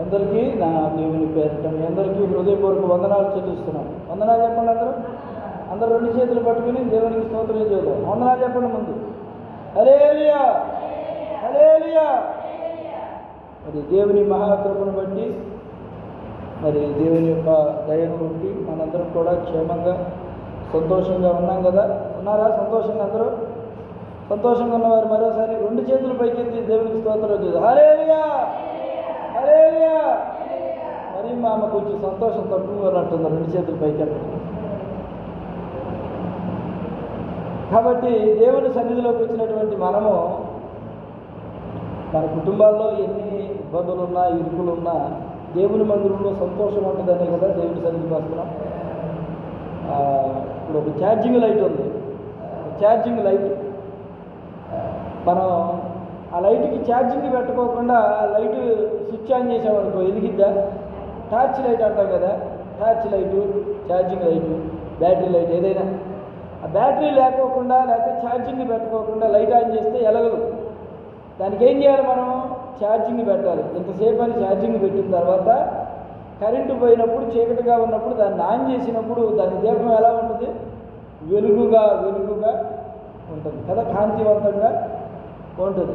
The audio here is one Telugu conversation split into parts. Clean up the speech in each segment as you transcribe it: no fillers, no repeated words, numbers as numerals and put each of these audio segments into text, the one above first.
అందరికీ నా దేవుని పేరిట మీ అందరికీ హృదయపూర్వక వందనాలు చెల్లిస్తున్నాను. వందనాలు చెప్పండి అందరూ. అందరూ రెండు చేతులు పట్టుకుని దేవునికి స్తోత్రం చేద్దాం. వందనాలు చెప్పండి ముందు. హల్లెలూయా, హల్లెలూయా. మరి దేవుని మహాకృపను బట్టి, మరి దేవుని యొక్క దయను బట్టి మనందరం కూడా క్షేమంగా సంతోషంగా ఉన్నాం కదా. ఉన్నారా సంతోషంగా అందరూ? సంతోషంగా ఉన్నవారు మరోసారి రెండు చేతులు పైకెత్తి దేవునికి స్తోత్రం చేద్దాం. హల్లెలూయా, హల్లెలూయా. మరి మా అమ్మ కొంచెం సంతోషం తక్కువ అంటుంది రెండు చేతులు పైకెత్తి. కాబట్టి దేవుని సన్నిధిలోకి వచ్చినటువంటి మనము మన కుటుంబాల్లో ఎన్ని ఇబ్బందులున్నా ఇరుకులున్నా దేవుని మందిరంలో సంతోషం ఉంటుందనే కదా దేవుని సన్నిధికి వస్తున్నాం. ఇప్పుడు ఒక ఛార్జింగ్ లైట్ ఉంది, ఛార్జింగ్ లైట్. మనం ఆ లైట్కి ఛార్జింగ్ పెట్టుకోకుండా ఆ లైట్ స్విచ్ ఆన్ చేసామనుకో వెలిగిద్దా? టార్చ్ లైట్ అంటాం కదా, torch light, charging light, battery light ఏదైనా. ఆ బ్యాటరీ లేకోకుండా లేకపోతే ఛార్జింగ్ పెట్టుకోకుండా లైట్ ఆన్ చేస్తే ఎలగదు. దానికి ఏం చేయాలి? మనం ఛార్జింగ్ పెట్టాలి. ఇంతసేపు అని ఛార్జింగ్ పెట్టిన తర్వాత కరెంటు పోయినప్పుడు చీకటిగా ఉన్నప్పుడు దాన్ని ఆన్ చేసినప్పుడు దాని దీపం ఎలా ఉంటుంది? వెలుగుగా ఉంటుంది కదా, కాంతివంతంగా ఉంటుంది.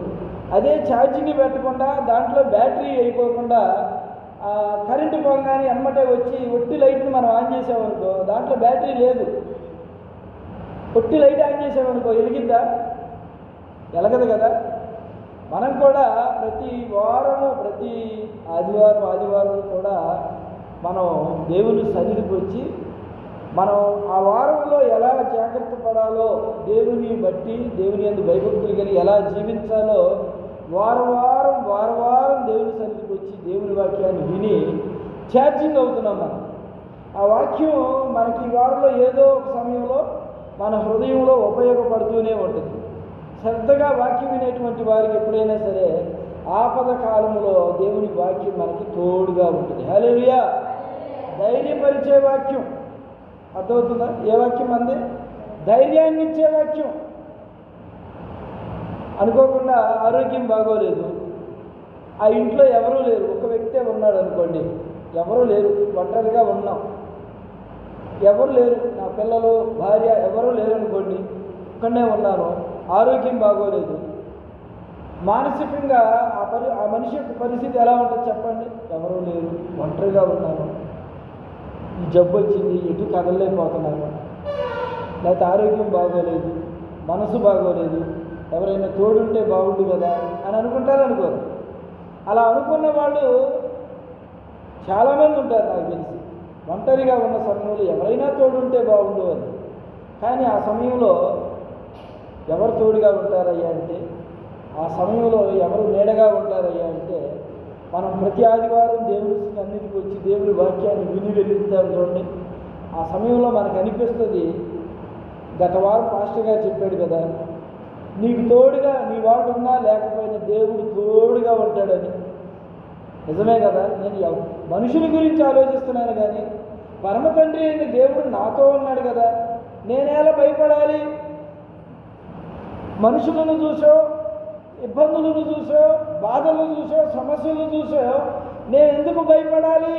అదే ఛార్జింగ్ పెట్టకుండా దాంట్లో బ్యాటరీ అయిపోకుండా కరెంటు పోగానే ఎమ్మటే వచ్చి ఒట్టి లైట్ని మనం ఆన్ చేసామనుకో దాంట్లో బ్యాటరీ లేదు. ఒట్టి లైట్ ఆన్ చేసామనుకో వెలిగిద్దా? ఎలగదు కదా. మనం కూడా ప్రతి వారము ప్రతి ఆదివారం కూడా మనం దేవుని సన్నిధికి వచ్చి మనం ఆ వారంలో ఎలా జాగ్రత్త పడాలో దేవుని బట్టి దేవుని యందు భయభక్తులు కలిగి ఎలా జీవించాలో వారం దేవుని సన్నిధికి వచ్చి దేవుని వాక్యాన్ని విని ఛార్జింగ్ అవుతున్నాం మనం. ఆ వాక్యం మనకి ఈ వారంలో ఏదో ఒక సమయంలో మన హృదయంలో ఉపయోగపడుతూనే ఉంటుంది. శ్రద్ధగా వాక్యం వినేటువంటి వారికి ఎప్పుడైనా సరే ఆపద కాలంలో దేవుని వాక్యం మనకి తోడుగా ఉంటుంది. హల్లెలూయా. ధైర్యపరిచే వాక్యం అర్థమవుతుందా? ఏ వాక్యం అంది? ధైర్యాన్ని ఇచ్చే వాక్యం. అనుకోకుండా ఆరోగ్యం బాగోలేదు, ఆ ఇంట్లో ఎవరూ లేరు, ఒక వ్యక్తే ఉన్నాడు అనుకోండి, ఎవరూ లేరు, ఒంటరిగా ఉన్నాం, ఎవరు లేరు, నా పిల్లలు భార్య ఎవరూ లేరు అనుకోండి, ఒక్కడే ఉన్నాను, ఆరోగ్యం బాగోలేదు. మానసికంగా ఆ మనిషి యొక్క పరిస్థితి ఎలా ఉంటుంది చెప్పండి? ఎవరూ లేరు, ఒంటరిగా ఉన్నాను, ఈ జబ్బు వచ్చింది, ఎటు కదలలేకపోతున్నాను, లేకపోతే ఆరోగ్యం బాగోలేదు, మనసు బాగోలేదు, ఎవరైనా తోడుంటే బాగుండు కదా అని అనుకుంటారు అనుకోరు. అలా అనుకున్న వాళ్ళు చాలామంది ఉంటారు నాకు తెలిసి. ఒంటరిగా ఉన్న సమయంలో ఎవరైనా తోడుంటే బాగుండు అని. కానీ ఆ సమయంలో ఎవరు తోడుగా ఉంటారయ్యా అంటే, ఆ సమయంలో ఎవరు నీడగా ఉంటారయ్యా అంటే, మనం ప్రతి ఆదివారం దేవుని సన్నిధికి వచ్చి దేవుని వాక్యాన్ని విని వెళ్తాం చూడండి. ఆ సమయంలో మనకు అనిపిస్తుంది, గత వారం పాస్టర్ గారు చెప్పాడు కదా, నీకు తోడుగా నీ వాడు ఉన్నా లేకపోయినా దేవుడు తోడుగా ఉంటాడని. నిజమే కదా. నేను మనుషుల గురించి ఆలోచిస్తున్నాను కానీ పరమ తండ్రి అయిన దేవుడు నాతో ఉన్నాడు కదా, నేనేలా భయపడాలి? మనుషులను చూసో, ఇబ్బందులను చూసో, బాధలను చూసో, సమస్యలను చూసో నేను ఎందుకు భయపడాలి?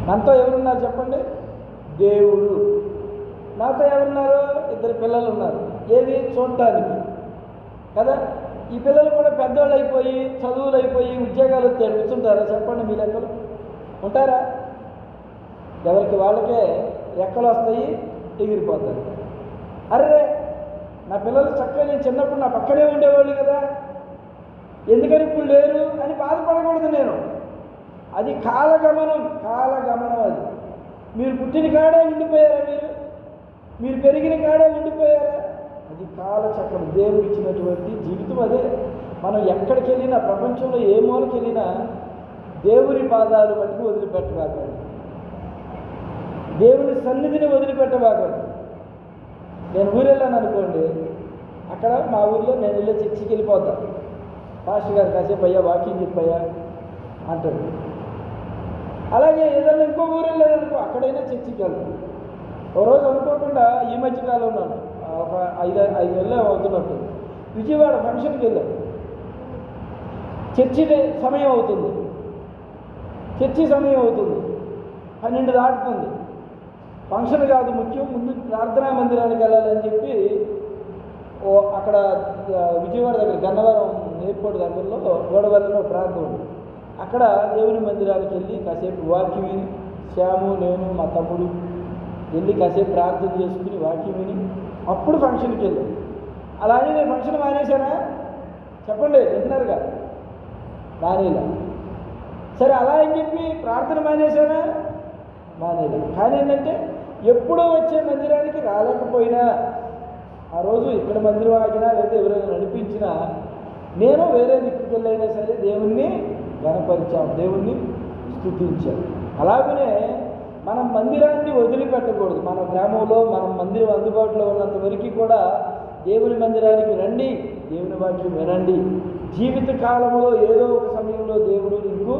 నాతో ఎవరున్నారు చెప్పండి? దేవుడు. నాతో ఎవరున్నారు? ఇద్దరు పిల్లలు ఉన్నారు. ఏది? చూడటానికి కదా. ఈ పిల్లలు కూడా పెద్దవాళ్ళు అయిపోయి చదువులు అయిపోయి ఉద్యోగాలు వస్తే కూర్చుంటారా చెప్పండి? మీ లెక్కలు ఉంటారా? ఎవరికి వాళ్ళకే రెక్కలు వస్తాయి, ఎగిరిపోతారు. అరే నా పిల్లలు చక్కగా నేను చిన్నప్పుడు నా పక్కనే ఉండేవాళ్ళు కదా, ఎందుకని ఇప్పుడు లేరు అని బాధపడకూడదు నేను. అది కాలగమనం అది. మీరు పుట్టిన కాడే ఉండిపోయారా? మీరు పెరిగిన కాడే ఉండిపోయారా? అది కాలచక్రం. దేవుడు ఇచ్చినటువంటి జీవితం అదే. మనం ఎక్కడికి వెళ్ళినా, ప్రపంచంలో ఏ మూలకి వెళ్ళినా దేవుని పాదాలు బట్టి వదిలిపెట్టబాకండి, దేవుని సన్నిధిని వదిలిపెట్టబాకండి. నేను ఊరెళ్ళాను అనుకోండి, అక్కడ మా ఊరిలో నేను వెళ్ళే చర్చికి వెళ్ళిపోతాను. పాస్టర్ గారు కాసేపు అయ్యా వాకింగ్ చెప్పయ్యా అంటాడు. అలాగే ఏదైనా ఇంకో ఊరు వెళ్ళాలనుకో అక్కడైనా చర్చికి వెళ్తాను. ఓ రోజు అనుకోకుండా ఈ మధ్యకాలంలో ఒక 5 నెలలు అవుతున్నట్టు విజయవాడ ఫంక్షన్కి వెళ్ళాను. చర్చి సమయం అవుతుంది, చర్చి సమయం అవుతుంది, 12 దాటుతుంది. ఫంక్షన్ కాదు ముఖ్యం, ముందు ప్రార్థనా మందిరానికి వెళ్ళాలని చెప్పి అక్కడ విజయవాడ దగ్గర గన్నవరం ఎయిర్పోర్ట్ దగ్గరలో గోడవల్లిలో ప్రాంతం ఉంది. అక్కడ దేవుని మందిరానికి వెళ్ళి కాసేపు వాక్యం విని, శ్యాము, నేను, మా తమ్ముడు వెళ్ళి కాసేపు ప్రార్థన చేసుకుని వాక్యం విని అప్పుడు ఫంక్షన్కి వెళ్ళాను. అలాగే నేను ఫంక్షన్ మానేశానా? చెప్పండి, వింటున్నారుగా? మానేలా. సరే, అలా అని చెప్పి ప్రార్థన మానేశానా? మానేలా. కానీ ఏంటంటే ఎప్పుడో వచ్చే మందిరానికి రాలేకపోయినా, ఆ రోజు ఇక్కడ మందిరం ఆగినా లేదా ఎవరైనా నడిపించినా, నేను వేరే దిక్కుకి వెళ్ళైనా సరే దేవుణ్ణి గణపరిచాం, దేవుణ్ణి స్తుతించాం. అలాగనే మనం మందిరాన్ని వదిలిపెట్టకూడదు. మన గ్రామంలో మనం మందిరం అందుబాటులో ఉన్నంత వరకు కూడా దేవుని మందిరానికి రండి, దేవుని వాక్యం వినండి. జీవిత కాలంలో ఏదో ఒక సమయంలో దేవుడు నీకు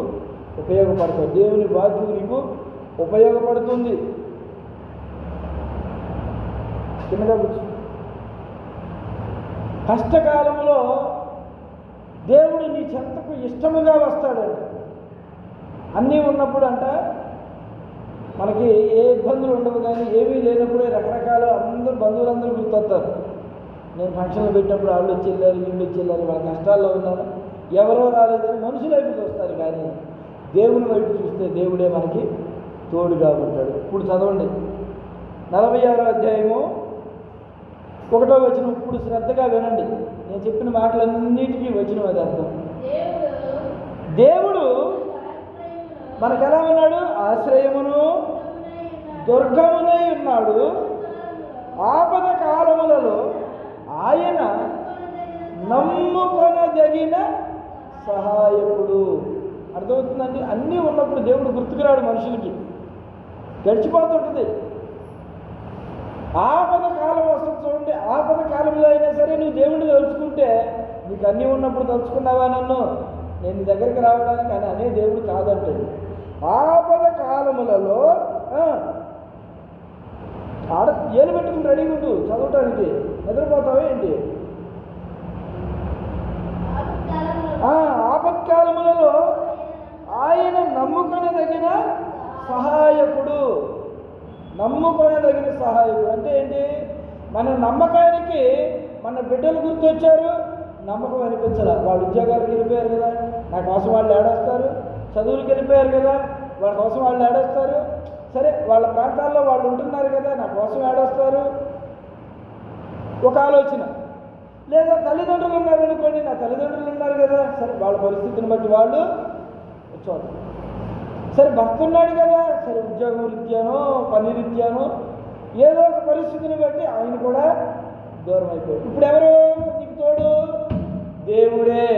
ఉపయోగపడతాడు, దేవుని వాక్యం నీకు ఉపయోగపడుతుంది. కిందగా కూర్చో. కష్టకాలంలో దేవుడు నీ చెంతకు ఇష్టముగా వస్తాడంట. అన్నీ ఉన్నప్పుడు అంట మనకి ఏ ఇబ్బందులు ఉండవు, కానీ ఏమీ లేనప్పుడే రకరకాల బంధువులందరూ గుర్తొస్తారు. నేను ఫంక్షన్లు పెట్టినప్పుడు వాళ్ళు వచ్చి వెళ్ళారు, వీళ్ళు వచ్చి వెళ్ళారు, వాళ్ళ కష్టాల్లో ఉన్నారు, ఎవరో రాలేదని మనుషుల వైపు చూస్తారు. కానీ దేవుని వైపు చూస్తే దేవుడే మనకి తోడుగా ఉంటాడు. ఇప్పుడు చదవండి 46వ అధ్యాయము 1వ వచనం. ఇప్పుడు శ్రద్ధగా వినండి, నేను చెప్పిన మాటలన్నిటికీ వచనం అది అర్థం. దేవుడు మనకు ఎలా ఉన్నాడు? ఆశ్రయమును దుర్గమునై ఉన్నాడు. ఆపద కాలములలో ఆయన నమ్ముకొనదగిన సహాయకుడు. అర్థమవుతుందండి? అన్నీ ఉన్నప్పుడు దేవుడు గుర్తుకురాడు మనుషులకి, గడిచిపోతుంటుంది. ఆపద కాలం వస్తుంది చూడండి. ఆపద కాలంలో అయినా సరే నువ్వు దేవుడిని తలుచుకుంటే, నీకు అన్నీ ఉన్నప్పుడు తలుచుకున్నావా నన్ను, నేను నీ దగ్గరికి రావడానికి అని అనే దేవుడు కాదంటాడు. ఆపద కాలములలో ఏలు పెట్టుకుని రెడీగా ఉండు చదవటానికి. నిద్రపోతావే ఏంటి? ఆపత్కాలములలో ఆయన నమ్ముకొనదగిన సహాయకుడు. నమ్ముకొనదగిన సహాయకుడు అంటే ఏంటి? మన నమ్మకానికి మన బిడ్డలు గుర్తొచ్చారు, నమ్మకం అనిపించాల. వాళ్ళు ఉద్యోగాలకు వెళ్ళిపోయారు కదా, నా కోసం వాళ్ళు ఏడొస్తారు. చదువులకు వెళ్ళిపోయారు కదా, వాళ్ళ కోసం వాళ్ళు ఏడొస్తారు. సరే, వాళ్ళ ప్రాంతాల్లో వాళ్ళు ఉంటున్నారు కదా, నా కోసం ఏడొస్తారు. ఒక ఆలోచన. లేదా తల్లిదండ్రులు ఉన్నారనుకోండి, నా తల్లిదండ్రులు ఉన్నారు కదా, సరే వాళ్ళ పరిస్థితిని బట్టి వాళ్ళు వచ్చారు. సరే, భర్త ఉన్నాడు కదా, సరే ఉద్యోగం రీత్యానో పని రీత్యానో ఏదో ఒక పరిస్థితిని బట్టి ఆయన కూడా దూరం అయిపోయాడు. ఇప్పుడు ఎవరు నీకు తోడు? దేవుడే.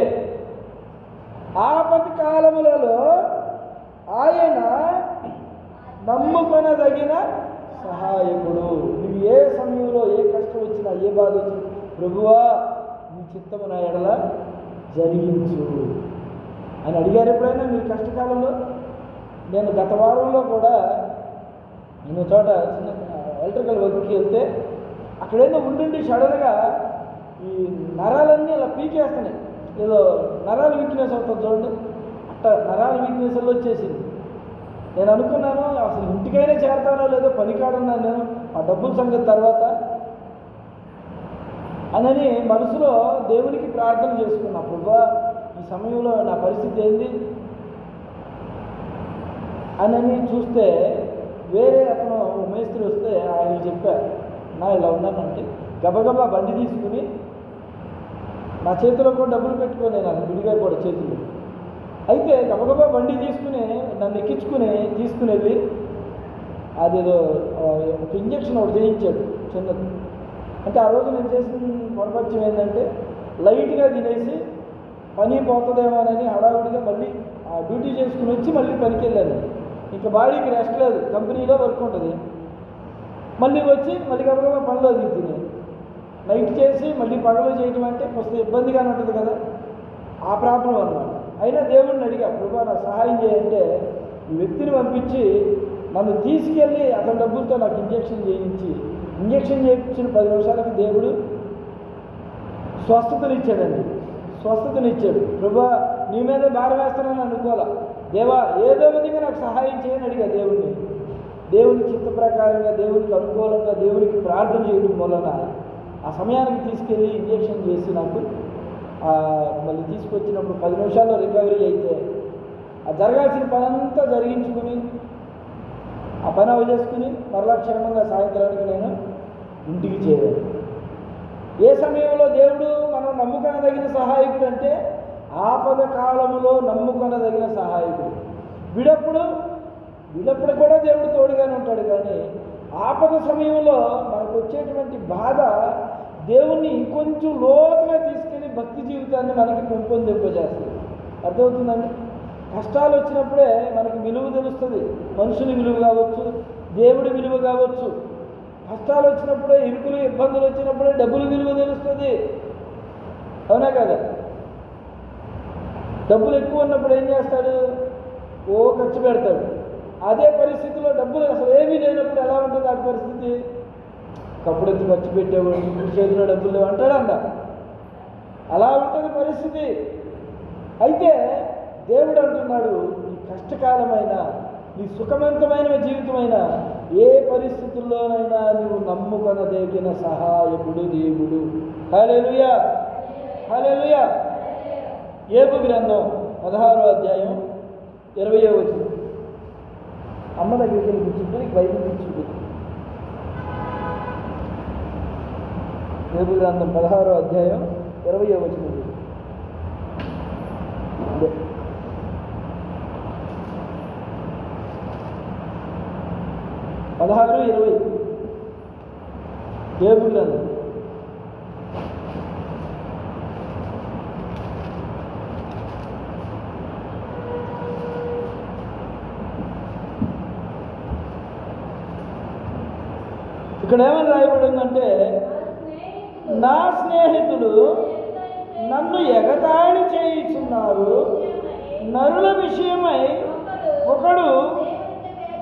ఆపద కాలములలో ఆయన నమ్ముకొనదగిన సహాయకుడు. నువ్వు ఏ సమయంలో ఏ కష్టం వచ్చినా, ఏ బాధ వచ్చినా, ప్రభువా నీ చిత్తము నా ఎడల జరిగించు అని అడిగారు ఎప్పుడైనా మీరు కష్టకాలంలో? నేను గత వారంలో కూడా నేను చోట చిన్న ఎలక్ట్రికల్ వర్క్కి వెళ్తే అక్కడేదో ఉండి సడన్గా ఈ నరాలన్నీ అలా పీకేస్తున్నాయి. ఏదో నరాలు వీక్నెస్ అవుతుంది చూడండి, అట్లా నరాల వీక్నెస్ వచ్చేసింది. నేను అనుకున్నాను అసలు ఇంటికైనా చేరతానో లేదో, పనికాడున్నాను నేను, ఆ డబ్బుల సంగతి తర్వాత అని మనసులో దేవునికి ప్రార్థన చేసుకున్నా. ప్రభువా ఈ సమయంలో నా పరిస్థితి ఏంది అని చూస్తే వేరే అతను మేస్త్రి వస్తే ఆయన చెప్పారు, నా ఇలా ఉన్నానంటే గబగబా బండి తీసుకుని నా చేతిలో కూడా డబ్బులు పెట్టుకొని నాకు విడిగా కూడా చేతులు అయితే గబగబా బండి తీసుకుని నన్ను ఎక్కించుకుని తీసుకుని వెళ్ళి అదేదో ఒక ఇంజక్షన్ ఒకటి చేయించాడు చిన్నది. అంటే ఆ రోజు నేను చేసిన పొరపక్షం ఏంటంటే లైట్గా తినేసి పని పోతుందేమోనని హడావుడిగా మళ్ళీ ఆ డ్యూటీ చేసుకుని వచ్చి మళ్ళీ పనికి వెళ్ళాను. ఇంకా బాడీకి రెస్ట్ లేదు, కంపెనీలో వర్క్ ఉంటుంది. మళ్ళీ వచ్చి మళ్ళీ గబగబా పనిలో దిగుతుంది. నైట్ చేసి మళ్ళీ పగలు చేయటం అంటే కొంచెం ఇబ్బందిగానే ఉంటుంది కదా, ఆ ప్రాబ్లం అన్నమాట. అయినా దేవుడిని అడిగా, ప్రభువా నాకు సహాయం చేయంటే ఈ వ్యక్తిని పంపించి నన్ను తీసుకెళ్ళి అతని డబ్బులతో నాకు ఇంజక్షన్ చేయించి, ఇంజక్షన్ చేయించిన 10 నిమిషాలకి దేవుడు స్వస్థతనిచ్చాడండి. స్వస్థతనిచ్చాడు. ప్రభువా నీ మీద భారం వేస్తానని అనుకోవాలా. దేవా ఏదో విధంగా నాకు సహాయం చేయని అడిగా దేవుణ్ణి. దేవుని చిత్త ప్రకారంగా, దేవునికి అనుకూలంగా, దేవునికి ప్రార్థన చేయడం వలన ఆ సమయానికి తీసుకెళ్ళి ఇంజెక్షన్ చేసి నాకు మళ్ళీ తీసుకొచ్చినప్పుడు 10 నిమిషాల్లో రికవరీ అయితే ఆ జరగాల్సిన పని అంతా జరిగించుకుని ఆ పని అవజేసుకుని మరలా క్షేమంగా సాయంత్రానికి నేను ఇంటికి చేరాను. ఏ సమయంలో దేవుడు మనం నమ్ముకొనదగిన సహాయకుడు అంటే ఆపద కాలములో నమ్ముకొనదగిన సహాయకుడు. వీడప్పుడు కూడా దేవుడు తోడుగానే ఉంటాడు. కానీ ఆపద సమయంలో మనకు వచ్చేటువంటి బాధ దేవుణ్ణి ఇంకొంచెం లోతుగా తీసుకెళ్ళి భక్తి జీవితాన్ని మనకి పెంపొందింపజేస్తుంది. అర్థమవుతుందండి? కష్టాలు వచ్చినప్పుడే మనకి విలువ తెలుస్తుంది. మనుషుని విలువ కావచ్చు, దేవుడి విలువ కావచ్చు. కష్టాలు వచ్చినప్పుడే, ఇరుకులు ఇబ్బందులు వచ్చినప్పుడే డబ్బుల విలువ తెలుస్తుంది. అవునా కదా? డబ్బులు ఎక్కువ ఉన్నప్పుడు ఏం చేస్తాడు? ఖర్చు పెడతాడు. అదే పరిస్థితిలో డబ్బులు అసలు ఏమీ లేనప్పుడు ఎలా ఉంటుంది ఆ పరిస్థితి? కప్పుడెత్తి ఖర్చు పెట్టేవాడు, ఇప్పుడు చేతిలో డబ్బులు లేవు అంటాడంట. అలా ఉంటుంది పరిస్థితి. అయితే దేవుడు అంటున్నాడు, నీ కష్టకాలమైన, నీ సుఖవంతమైన జీవితమైన ఏ పరిస్థితుల్లోనైనా నువ్వు నమ్ముకొనదగిన సహాయకుడు దేవుడు. హల్లెలూయా, హల్లెలూయా. యోబు గ్రంథం 16వ అధ్యాయం 20వ వచనం. అమ్మ దగ్గరికి వెళ్ళి కూర్చుంటే బైబిల్ కూర్చుంటుంది. యోబు గ్రంథం 16వ అధ్యాయం 20వ వచనం. 16:20 యోబు గ్రంథం. ఇక్కడ ఏమని రాయబడిందంటే, నా స్నేహితులు నన్ను ఎగతాళి చేయుచున్నారు, నరుల విషయమై ఒకడు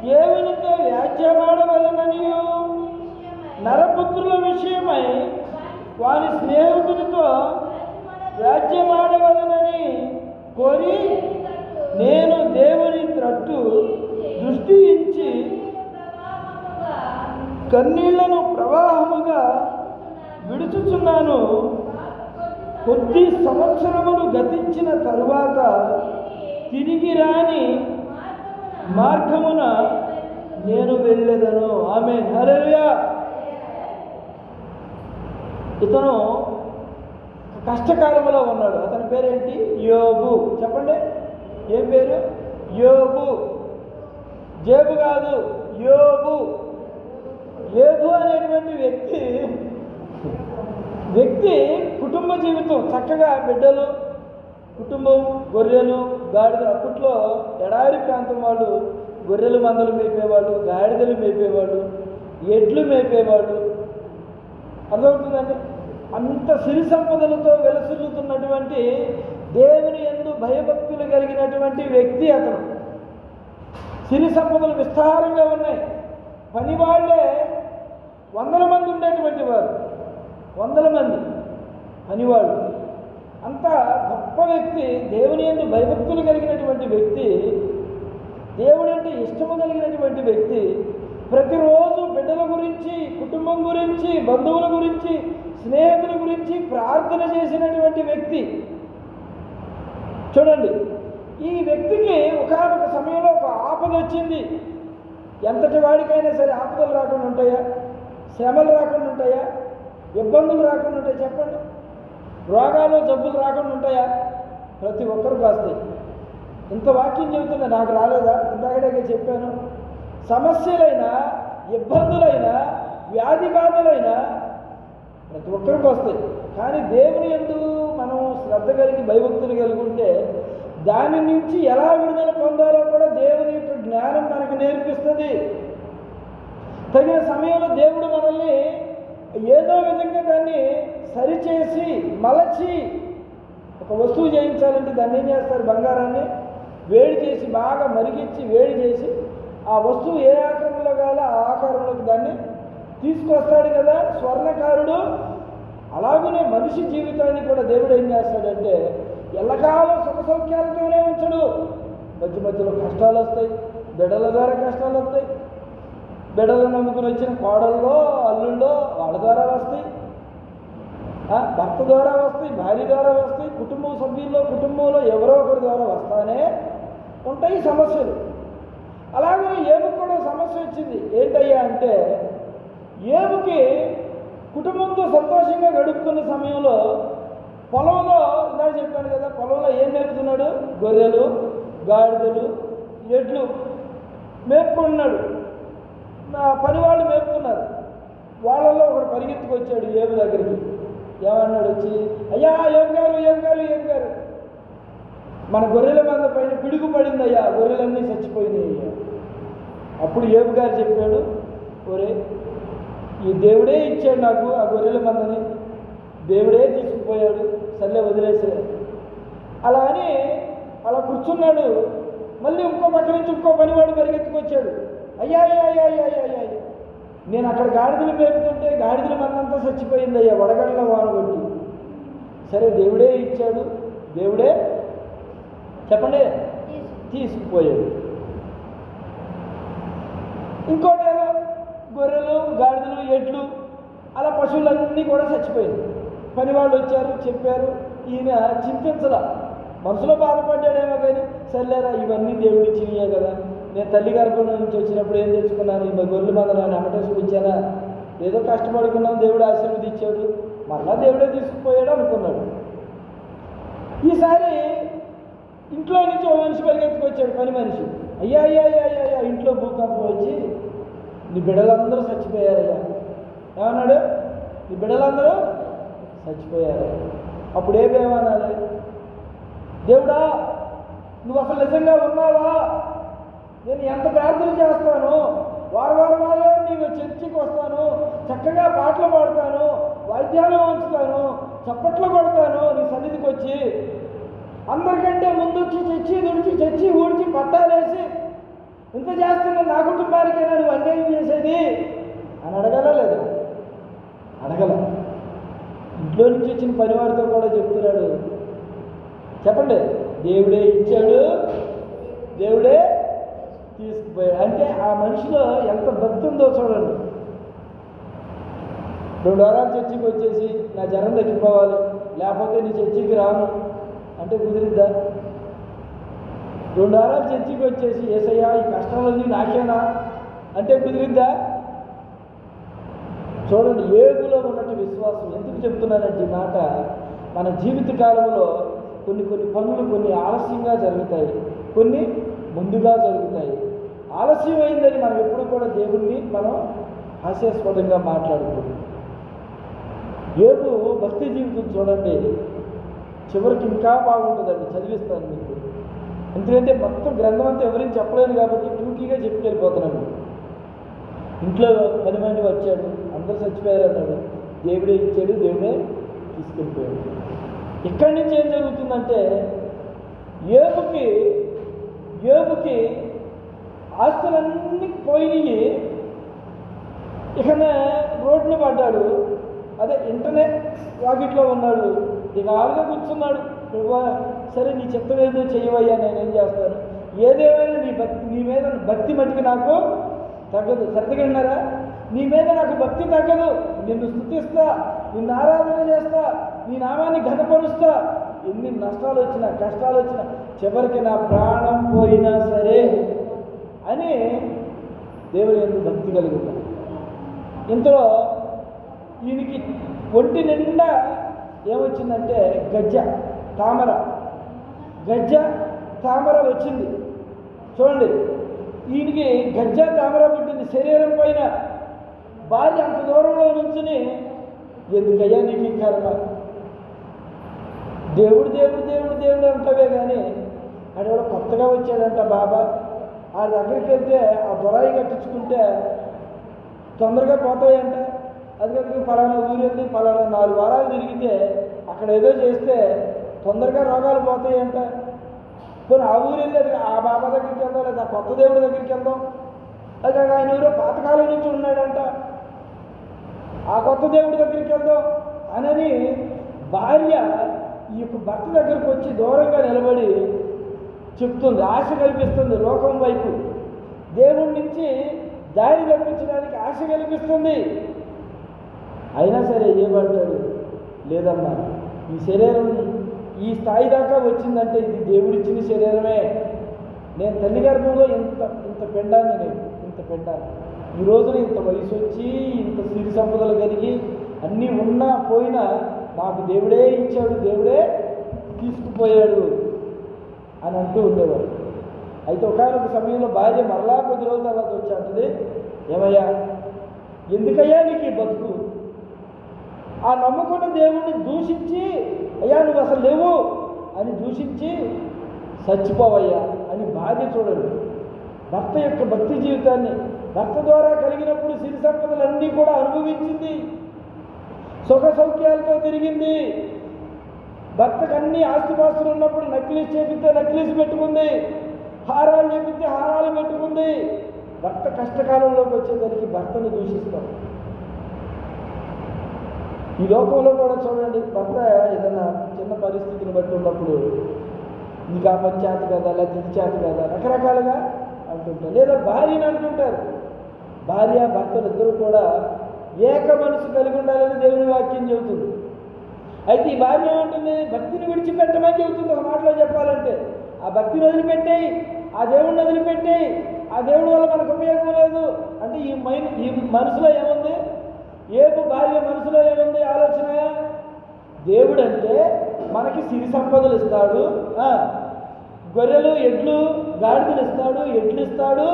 దేవునితో వ్యాజ్యమాడవలననియు, నరపుత్రుల విషయమై వారి స్నేహితునితో వ్యాజ్యమాడవలనని కోరి నేను దేవుని తట్టు దృష్టి ఇచ్చి కన్నీళ్లను ప్రవాహముగా విడుచుచున్నాను. కొద్ది సంవత్సరములు గతించిన తరువాత తిరిగి రాని మార్గమున నేను వెళ్ళెదను. ఆమేన్, హల్లెలూయా. ఇతను కష్టకాలంలో ఉన్నాడు. అతని పేరేంటి? యోబు. చెప్పండి, ఏం పేరు? యోబు. జేబు కాదు, యోబు. యోబు అనేటువంటి వ్యక్తి కుటుంబ జీవితం చక్కగా, బిడ్డలు, కుటుంబం, గొర్రెలు, గాడిదలు. అప్పట్లో ఎడారి ప్రాంతం వాళ్ళు గొర్రెలు మందలు మేపేవాళ్ళు, గాడిదలు మేపేవాళ్ళు, ఎడ్లు మేపేవాళ్ళు. అర్థమవుతుందండి? అంత సిరి సంపదలతో వెలసిల్లుతున్నటువంటి, దేవుని యందు భయభక్తులు కలిగినటువంటి వ్యక్తి అతను. సిరి సంపదలు విస్తారంగా ఉన్నాయి. పని వాళ్ళే 100 మంది ఉండేటువంటి వారు, 100 మంది పనివాళ్ళు. అంత గొప్ప వ్యక్తి, దేవుని యందు భయభక్తులు కలిగినటువంటి వ్యక్తి, దేవుడు అంటే ఇష్టము కలిగినటువంటి వ్యక్తి. ప్రతిరోజు బిడ్డల గురించి, కుటుంబం గురించి, బంధువుల గురించి, స్నేహితుల గురించి ప్రార్థన చేసినటువంటి వ్యక్తి. చూడండి, ఈ వ్యక్తికి ఒకానొక సమయంలో ఒక ఆపద వచ్చింది. ఎంతటి వాడికైనా సరే ఆపదలు రాకుండా ఉంటాయా? శ్రమలు రాకుండా ఉంటాయా? ఇబ్బందులు రాకుండా ఉంటాయి? చెప్పండి. రోగాలు, జబ్బులు రాకుండా ఉంటాయా? ప్రతి ఒక్కరికి వస్తాయి. ఇంత వాక్యం చెబుతున్నా, నాకు రాలేదా? ఇందాకడే చెప్పాను. సమస్యలైనా, ఇబ్బందులైనా, వ్యాధి బాధలైనా ప్రతి ఒక్కరికి వస్తాయి. కానీ దేవుని యందు మనం శ్రద్ధ కలిగి, భయభక్తులు కలిగి ఉంటే దాని నుంచి ఎలా విడుదల పొందాలో కూడా దేవుని యొక్క జ్ఞానం మనకు నేర్పిస్తుంది. తగిన సమయంలో దేవుడు మనల్ని ఏదో విధంగా దాన్ని సరిచేసి, మలచి, ఒక వస్తువు చేయించాలంటే దాన్ని ఏం చేస్తారు? బంగారాన్ని వేడి చేసి, బాగా మరిగించి వేడి చేసి, ఆ వస్తువు ఏ ఆకారంలో కావాలో ఆ ఆకారంలోకి దాన్ని తీసుకొస్తాడు కదా స్వర్ణకారుడు. అలాగనే మనిషి జీవితాన్ని కూడా దేవుడు ఏం చేస్తాడంటే, ఎల్లకాలం సుఖ సుఖ సౌఖ్యాలతోనే ఉంచడు. మధ్య మధ్యలో కష్టాలు వస్తాయి, బిడ్డల ద్వారా కష్టాలు వస్తాయి. బిడ్డలు నమ్ముకుని వచ్చిన కోడల్లో అల్లుళ్ళో వాళ్ళ ద్వారా వస్తాయి, భర్త ద్వారా వస్తాయి, భార్య ద్వారా వస్తాయి, కుటుంబంలో ఎవరో ఒకరి ద్వారా వస్తానే ఉంటాయి సమస్యలు. అలాగే ఏబుకి కూడా సమస్య వచ్చింది. ఏంటయ్యా అంటే, ఏబుకి కుటుంబంతో సంతోషంగా గడుపుతున్న సమయంలో పొలంలో, ఇందాక చెప్పాను కదా, పొలంలో ఏం మేపుతున్నాడు? గొర్రెలు, గాడిదలు, ఎడ్లు మేపుకుంటున్నాడు. పని వాళ్ళు మేపుతున్నారు. వాళ్ళల్లో ఒకడు పరిగెత్తుకొచ్చాడు ఏబు దగ్గరికి. ఏమన్నాడు వచ్చి, అయ్యా ఏం గారు, మన గొర్రెల మంద పైన పిడుగు పడిందయ్యా, గొర్రెలన్నీ చచ్చిపోయినాయి అయ్యా. అప్పుడు ఏబు గారు చెప్పాడు, ఒరే, ఈ దేవుడే ఇచ్చాడు నాకు ఆ గొర్రెల మందని, దేవుడే తీసుకుపోయాడు, సర్లే వదిలేసాడు. అలా అని అలా కూర్చున్నాడు. మళ్ళీ ఇంకో పక్క నుంచి ఇంకో పనివాడు పరిగెత్తుకొచ్చాడు. అయ్యా, నేను అక్కడ గాడిదలు మేపుతుంటే గాడిదల మందంతా చచ్చిపోయిందయ్యా, వడగళ్ళ వాన కొట్టి. సరే, దేవుడే ఇచ్చాడు, దేవుడే చెప్పండి తీసుకుపోయాడు. ఇంకోటేదో గొర్రెలు, గాడిదలు, ఎడ్లు, అలా పశువులన్నీ కూడా చచ్చిపోయింది. పనివాళ్ళు వచ్చారు, చెప్పారు. ఈయన చింతించలా, మనసులో బాధపడ్డాడేమో కానీ, సర్లేరా ఇవన్నీ దేవుడి చినియే కదా, నేను తల్లి గర్భం నుంచి వచ్చినప్పుడు ఏం తెచ్చుకున్నాను, ఈ గొర్రెల మంద నేను అమ్మటేసుకొచ్చానా, ఏదో కష్టపడుకున్నాను, దేవుడు ఆశీర్వదించాడు, మళ్ళా దేవుడే తీసుకుపోయాడు అనుకున్నాడు. ఈసారి ఇంట్లో నుంచి ఓ మనిషి పరిగెత్తుకొచ్చాడు, పని మనిషి. అయ్యా, ఇంట్లో భూకంపం వచ్చి నీ బిడ్డలందరూ చచ్చిపోయారయ్యా. ఏమన్నాడు? నీ బిడ్డలందరూ చచ్చిపోయారు. అప్పుడు ఏమనాలి? దేవుడా, నువ్వు అసలు నిజంగా ఉన్నావా? నేను ఎంత ప్రార్థన చేస్తాను, వారం నీవు చర్చికి వస్తాను, చక్కగా పాటలు పాడతాను, వాయిద్యాలు ఉంచుతాను, చప్పట్లు కొడతాను నీ సన్నిధికి వచ్చి, అందరికంటే ముందు వచ్చి చచ్చి ఊడ్చి పట్టాలేసి ఇంత చేస్తున్నా నా కుటుంబానికైనా నువ్వు అన్యాయం చేసేది అని అడగల లేదా? అడగల. ఇంట్లో నుంచి వచ్చిన పనివాడితో కూడా చెప్తున్నాడు, చెప్పండి, దేవుడే ఇచ్చాడు, దేవుడే తీసుకుపోయాడు. అంటే ఆ మనిషిలో ఎంత భక్తి ఉందో చూడండి. 2 వారాలు చర్చికి వచ్చేసి నా జ్వరం తగ్గిపోవాలి, లేకపోతే నీ చర్చికి రాను అంటే కుదిరిద్దా? 2 వారాలు చర్చికి వచ్చేసి యేసయ్యా ఈ కష్టాలన్నీ నాకేనా అంటే కుదిరిద్దా? చూడండి, ఏబులో ఉన్నట్టు విశ్వాసం. ఎందుకు చెప్తున్నానంటే ఈ మాట, మన జీవిత కాలంలో కొన్ని పనులు కొన్ని ఆలస్యంగా జరుగుతాయి, కొన్ని ముందుగా జరుగుతాయి. ఆలస్యం అయిందని మనం ఎప్పుడు కూడా దేవుణ్ణి మనం హాస్యాస్పదంగా మాట్లాడుకోండి. ఏబు భక్తి జీవితం చూడండి, చివరికి ఇంకా బాగుంటుందండి. చదివిస్తాను మీకు, ఎందుకంటే మొత్తం గ్రంథం అంతా ఎవరైనా చెప్పలేను కాబట్టి టూకీగా చెప్పుకెళ్ళిపోతున్నాను. ఇంట్లో పని మంది వచ్చాడు, అందరూ చచ్చిపోయారు అన్నాడు, దేవుడే ఇచ్చాడు, దేవుడే తీసుకెళ్ళిపోయాడు. ఇక్కడి నుంచి ఏం జరుగుతుందంటే, ఏబుకి ఆస్తులన్నీ పోయినాయి. ఇక రోడ్డున పడ్డాడు, అదే ఇంటర్నెట్ వాకిట్లో ఉన్నాడు. ఇక ఆరుగా కూర్చున్నాడు. సరే, నీ చిత్తం ఏదో చెయ్యవయ్యా, నేనేం చేస్తాను, ఏదేమైనా నీ మీద భక్తి మట్టికి నాకు తగ్గదు. సర్దిగన్నారా? నీ మీద నాకు భక్తి తగ్గదు. నిన్ను స్తుతిస్తా, నిన్ను ఆరాధన చేస్తా, నీ నామాన్ని ఘనపరుస్తా. ఎన్ని నష్టాలు వచ్చినా, కష్టాలు వచ్చినా, చివరికి నా ప్రాణం పోయినా సరే అని దేవుని యందు భక్తి కలుగుతాడు. ఇంతలో ఈయనకి ఒంటి నిండా ఏమొచ్చిందంటే గజ్జ తామర వచ్చింది. చూడండి, ఈయనకి గజ్జ తామర పుట్టింది శరీరం పైన. భార్య అంత దూరంలో నుంచుని, ఎందుకయ్యా నీకు ఈ కర్మ, దేవుడు అంటవే కానీ ఆడెవడో కొత్తగా వచ్చాడంట బాబా, ఆ దగ్గరికి వెళ్తే ఆ దొరాయి కట్టించుకుంటే తొందరగా పోతాయంట. అది పలానా ఊరు వెళ్ళి పలానా 4 వారాలు తిరిగితే అక్కడ ఏదో చేస్తే తొందరగా రోగాలు పోతాయంట. పోనీ ఆ ఊరు వెళ్ళేది ఆ బాబా దగ్గరికి వెళ్దాం, లేదా కొత్త దేవుడి దగ్గరికి వెళ్దాం. అది ఆయన ఊరో పాతకాలం నుంచి ఉన్నాడంట, ఆ కొత్త దేవుడి దగ్గరికి వెళ్దాం అని భార్య ఈ యొక్క భర్త దగ్గరకు వచ్చి దూరంగా నిలబడి చెప్తుంది, ఆశ కల్పిస్తుంది లోకం వైపు, దేవుడి నుంచి దారి తప్పించడానికి ఆశ కల్పిస్తుంది. అయినా సరే ఏమంటాడు, లేదమ్మా ఈ శరీరం ఈ స్థాయి దాకా వచ్చిందంటే ఇది దేవుడిచ్చిన శరీరమే. నేను తల్లి గర్భంలో ఇంత పెండాన్ని, నేను ఇంత పెండాన్ని, ఈ రోజున ఇంత వయసు వచ్చి ఇంత సిరి సంపదలు కలిగి అన్నీ ఉన్నా పోయినా నాకు దేవుడే ఇచ్చాడు, దేవుడే తీసుకుపోయాడు అని అంటూ ఉండేవాడు. అయితే ఒకనొక సమయంలో భార్య మరలా కొద్ది రోజుల తర్వాత వచ్చి అంటుంది, ఏమయ్యా ఎందుకయ్యా నీకు ఈ బతుకు, ఆ నమ్ముకున్న దేవుణ్ణి దూషించి అయ్యా నువ్వు అసలు లేవు అని దూషించి చచ్చిపోవయ్యా అని భార్య చూడండి. భర్త యొక్క భక్తి జీవితాన్ని, భర్త ద్వారా కలిగినప్పుడు సిరి సంపదలన్నీ కూడా అనుభవించింది, సుఖ సౌఖ్యాలతో తిరిగింది. భర్తకు అన్ని ఆస్తిపాస్తులు ఉన్నప్పుడు నక్లీస్ చేపిస్తే నక్లీస్ పెట్టుకుంది, హారాలు చేపిస్తే హారాలు పెట్టుకుంది. భర్త కష్టకాలంలోకి వచ్చేసరికి భర్తను దూషిస్తాం. ఈ లోకంలో కూడా చూడండి, భర్త ఏదైనా చిన్న పరిస్థితిని బట్టి ఉన్నప్పుడు నీకు ఆ పని చేత కదా, లేదా ఇది చేత కదా రకరకాలుగా అంటుంటారు. లేదా భార్యని అంటుంటారు. భార్య భర్తలు ఇద్దరు కూడా ఏక మనసు కలిగి ఉండాలని దేవుని వాక్యం చెబుతుంది. అయితే ఈ భార్య ఏమంటుంది, భక్తిని విడిచిపెట్టమని చెబుతుంది. ఒక మాటలో చెప్పాలంటే ఆ భక్తిని వదిలిపెట్టేయి, ఆ దేవుడిని వదిలిపెట్టేయి, ఆ దేవుడి వల్ల మనకు ఉపయోగం లేదు అంటే ఈ మనసులో ఏముంది, ఏపు భార్య మనసులో ఏముంది ఆలోచన, దేవుడు అంటే మనకి సిరి సంపదలు ఇస్తాడు, గొర్రెలు ఎడ్లు గాడిదలు ఇస్తాడు, ఎడ్లు ఇస్తాడు,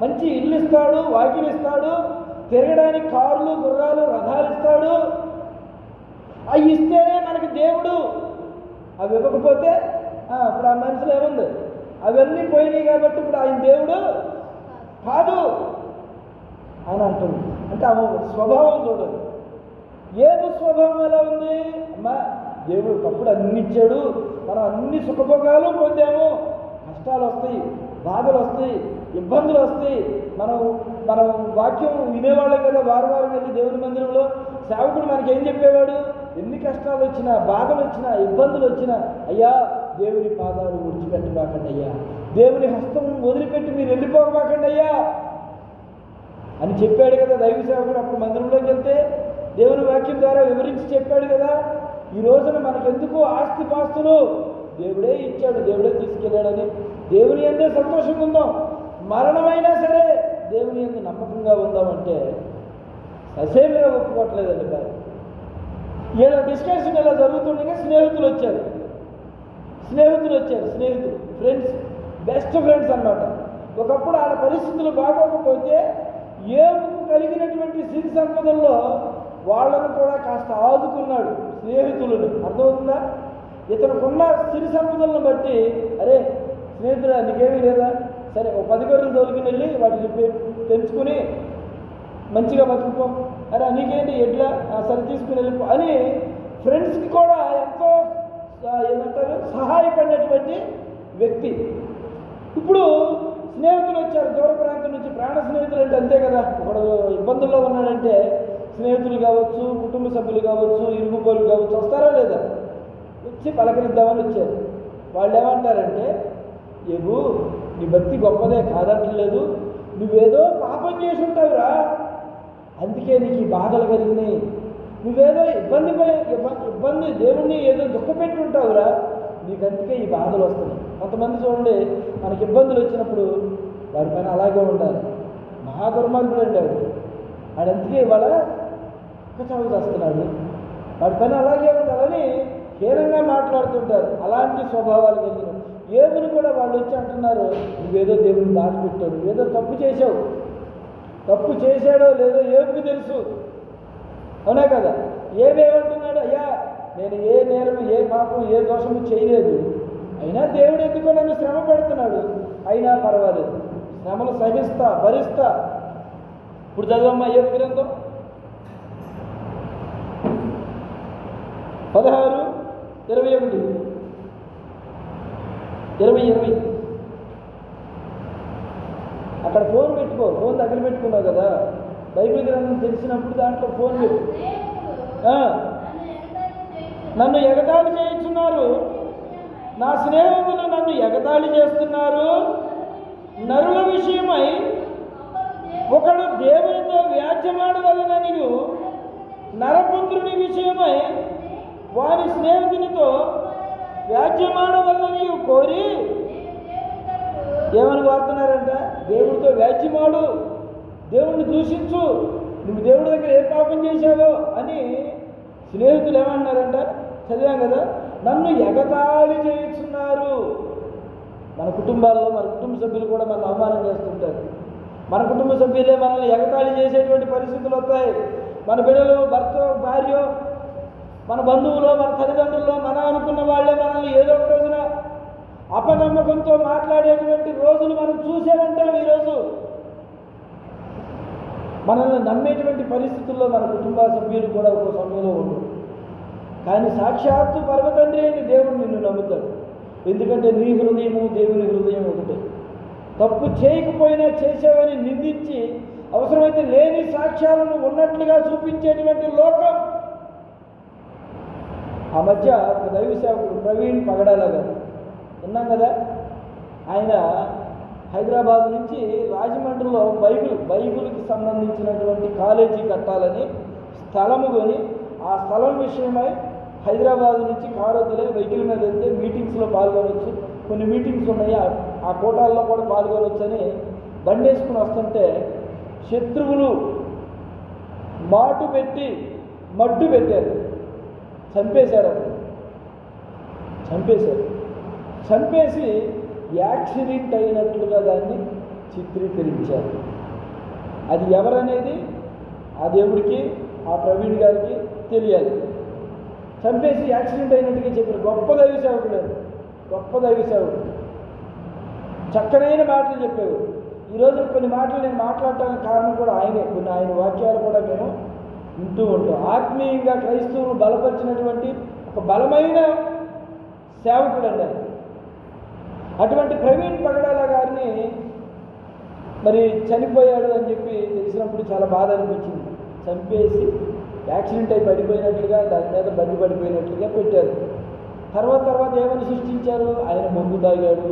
మంచి ఇల్లు ఇస్తాడు, వాకిలు ఇస్తాడు, తిరగడానికి కార్లు గుర్రాలు రథాలు ఇస్తాడు. అవి ఇస్తేనే మనకి దేవుడు. అవి ఇవ్వకపోతే ఇప్పుడు ఆ మనసులో ఏముంది, అవన్నీ పోయినాయి కాబట్టి ఇప్పుడు ఆయన దేవుడు కాదు అని అంటుంది. అంటే ఆమె స్వభావం చూడండి. ఏదో స్వభావం ఎలా ఉంది, అమ్మా దేవుడు ఒకప్పుడు అన్ని ఇచ్చాడు, మనం అన్ని సుఖభోగాలు పొందాము, కష్టాలు వస్తాయి, బాధలు వస్తాయి, ఇబ్బందులు వస్తాయి. మనం వాక్యం వినేవాళ్ళం కదా, వారం వెళ్ళి దేవుని మందిరంలో సేవకుడు మనకి ఏం చెప్పేవాడు, ఎన్ని కష్టాలు వచ్చినా బాధలు వచ్చినా ఇబ్బందులు వచ్చినా అయ్యా దేవుని పాదాలు విడిచిపెట్టబాకండి అయ్యా, దేవుని హస్తం వదిలిపెట్టి మీరు వెళ్ళిపోకబాకండి అయ్యా అని చెప్పాడు కదా దైవ సేవకుడు. అప్పుడు మందిరంలోకి వెళ్తే దేవుని వాక్యం ద్వారా వివరించి చెప్పాడు కదా. ఈ రోజున మనకెందుకు ఆస్తిపాస్తులు, దేవుడే ఇచ్చాడు, దేవుడే తీసుకెళ్ళాడని దేవుని యందే సంతోషంగా ఉందాం. మరణమైనా సరే దేవుని యందు నమ్మకంగా ఉందామంటే అసేమిగా ఒప్పుకోవట్లేదండి బాయ్. ఇలా డిస్కషన్ ఇలా జరుగుతుండగా స్నేహితులు వచ్చారు, ఫ్రెండ్స్, బెస్ట్ ఫ్రెండ్స్ అన్నమాట. ఒకప్పుడు ఆడ పరిస్థితులు బాగోకపోతే ఏపుకు కలిగినటువంటి సిరి సంపదల్లో వాళ్ళను కూడా కాస్త ఆదుకున్నాడు స్నేహితులను. అర్థమవుతుందా? ఇతనుకున్న సిరి సంపదలను బట్టి, అరే స్నేహితుడా నీకేమీ లేదా, సరే ఒక 10 గొర్రెలు దొరికిన వెళ్ళి వాటిని పెంచుకుని మంచిగా బతుకుపో, అరే నీకేంటి ఎడ్లా సరి తీసుకుని వెళ్ళిపో అని ఫ్రెండ్స్కి కూడా ఎంతో ఏమంటారు సహాయపడినటువంటి వ్యక్తి. ఇప్పుడు స్నేహితులు వచ్చారు దూర ప్రాంతం నుంచి. ప్రాణ స్నేహితులు అంటే అంతే కదా, ఒకడు ఇబ్బందుల్లో ఉన్నాడంటే స్నేహితులు కావచ్చు, కుటుంబ సభ్యులు కావచ్చు, ఇరుగు పొరుగు కావచ్చు, వస్తారా లేదా, వచ్చి పలకరిద్దామని వచ్చారు. వాళ్ళు ఏమంటారంటే, ఏబు నీ భక్తి గొప్పదే కాదంటలేదు, నువ్వేదో పాపం చేసి ఉంటావురా, అందుకే నీకు ఈ బాధలు కలిగినాయి, నువ్వేదో ఇబ్బంది దేవుణ్ణి ఏదో దుఃఖపెట్టి ఉంటావురా, నీకు అందుకే ఈ బాధలు వస్తున్నాయి. కొంతమంది చూడండి, మనకి ఇబ్బందులు వచ్చినప్పుడు వాడి పైన అలాగే ఉండాలి. మహా దుర్మార్గుడు అంటాడు వాడు, అందుకే ఇవాళ చావు చేస్తున్నాడు, వాడి పైన అలాగే ఉండాలని హీనంగా మాట్లాడుతుంటారు. అలాంటి స్వభావాలు కలిగిన ఏబుని కూడా వాళ్ళు వచ్చి అంటున్నారు, నువ్వేదో దేవుని బాధ పెట్టావు, నువ్వేదో తప్పు చేశావు, తప్పు చేశాడో లేదో ఏబుకి తెలుసు, అవునా కదా. ఏమేమంటున్నాడు, అయ్యా నేను ఏ నేరం ఏ పాపం ఏ దోషము చేయలేదు, అయినా దేవుడు ఎందుకో నన్ను శ్రమ పెడుతున్నాడు, అయినా పర్వాలేదు, శ్రమలు సహిస్తా భరిస్తా. ఇప్పుడు చదవమ్మా ఏ గ్రంథం 16:21 అక్కడ ఫోన్ పెట్టుకో, ఫోన్ దగ్గర పెట్టుకున్నావు కదా, బైబిల్ గ్రంథం తెలిసినప్పుడు దాంట్లో ఫోన్ పెట్టు. నన్ను ఎగతాళి చేయుచున్నారు, నా స్నేహితులు నన్ను ఎగతాళి చేస్తున్నారు. నరుల విషయమై ఒకడు దేవునితో వ్యాజ్యమాడవలననియు, నరపుత్రుని విషయమై వారి స్నేహితునితో వ్యాజ్యమాడవలననియు కోరి ఏమని కోరుతున్నారంట? దేవుడితో వ్యాజ్యమాడు, దేవుణ్ణి దూషించు, నువ్వు దేవుడి దగ్గర ఏ పాపం చేశావో అని స్నేహితులు ఏమన్నారంట? చదివాం కదా, నన్ను ఎగతాళి చేస్తున్నారు. మన కుటుంబాల్లో మన కుటుంబ సభ్యులు కూడా మన అవమానం చేస్తుంటారు. మన కుటుంబ సభ్యులే మనల్ని ఎగతాళి చేసేటువంటి పరిస్థితులు వస్తాయి. మన బిడ్డలు, భర్త, భార్య, మన బంధువులు, మన తల్లిదండ్రులు, మనం అనుకున్న వాళ్ళే మనల్ని ఏదో ఒక రోజున అపనమ్మకంతో మాట్లాడేటువంటి రోజులు మనం చూసే ఉంటాం. ఈరోజు మనల్ని నమ్మేటువంటి పరిస్థితుల్లో మన కుటుంబ సభ్యులు కూడా ఒక సమయంలో ఉండరు. కానీ సాక్షాత్తు పరమతండ్రి అయిన దేవుడు నిన్ను నమ్ముతాడు. ఎందుకంటే నీ హృదయము దేవుని హృదయం ఒకటే. తప్పు చేయకపోయినా చేసావని నిందించి అవసరమైతే లేని సాక్ష్యాలను ఉన్నట్లుగా చూపించేటువంటి లోకం. ఆ మధ్య ఒక దైవ సేవకుడు ప్రవీణ్ పగడాల గారు విన్నాం కదా, ఆయన హైదరాబాద్ నుంచి రాజమండ్రిలో బైబిల్కి సంబంధించినటువంటి కాలేజీ కట్టాలని స్థలము కొని, ఆ స్థలం విషయమై హైదరాబాద్ నుంచి కారు వద్దులే, వెహికల్ మీద వెళ్తే మీటింగ్స్లో పాల్గొనవచ్చు, కొన్ని మీటింగ్స్ ఉన్నాయి, ఆ కోటాల్లో కూడా పాల్గొనవచ్చని బండి వేసుకుని వస్తుంటే శత్రువులు మాటు పెట్టి మడ్డు పెట్టారు, చంపేశారు. చంపేసి యాక్సిడెంట్ అయినట్లుగా దాన్ని చిత్రీకరించారు. అది ఎవరనేది ఆ దేవుడికి, ఆ ప్రవీణ్ గారికి తెలియాలి. చంపేసి యాక్సిడెంట్ అయినట్టుగా చెప్పారు. గొప్ప దైవ సేవకుడు, చక్కనైన మాటలు చెప్పేవారు. ఈరోజు కొన్ని మాటలు నేను మాట్లాడటానికి కారణం కూడా ఆయనే. కొన్ని ఆయన వాక్యాలు కూడా మేము వింటూ ఉంటాం. ఆత్మీయంగా క్రైస్తవులు బలపరిచినటువంటి ఒక బలమైన సేవకుడు అండి. అటువంటి ప్రవీణ్ పగడాల గారిని మరి చనిపోయాడు అని చెప్పి తెలిసినప్పుడు చాలా బాధ అనిపించింది. చంపేసి యాక్సిడెంట్ అయి పడిపోయినట్లుగా, దాని మీద బండి పడిపోయినట్లుగా పెట్టారు. తర్వాత ఏమని సృష్టించారు? ఆయన మందు తాగాడు,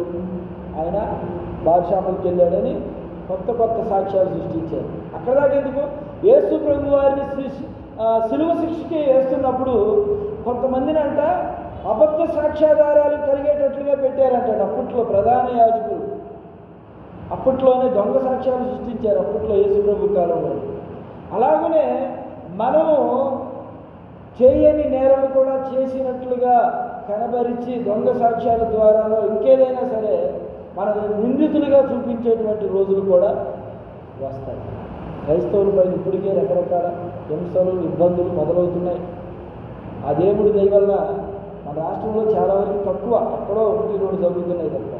ఆయన బార్ షాపులకు వెళ్ళాడని కొత్త సాక్ష్యాలు సృష్టించారు. అక్కడ దాకా ఎందుకు? యేసు ప్రభు వారిని సిలువ శిక్షకి వేస్తున్నప్పుడు కొంతమందిని అంట అబద్ధ సాక్ష్యాధారాలు కలిగేటట్లుగా పెట్టారంటాడు. అప్పట్లో ప్రధాన యాజకులు అప్పట్లోనే దొంగ సాక్ష్యాలు సృష్టించారు. అప్పట్లో యేసు ప్రభు కాలంలో. అలాగనే మనము చేయని నేరము కూడా చేసినట్లుగా కనబరిచి దొంగ సాక్ష్యాల ద్వారానో ఇంకేదైనా సరే మన నిందితులుగా చూపించేటువంటి రోజులు కూడా వస్తాయి. క్రైస్తవులపై ఇప్పటికే రకరకాల హింసలు, ఇబ్బందులు మొదలవుతున్నాయి. ఆ దేవుడి దయ వల్ల మన రాష్ట్రంలో చాలా వరకు తక్కువ, ఎక్కడో 1-2 జరుగుతున్నాయి తప్ప.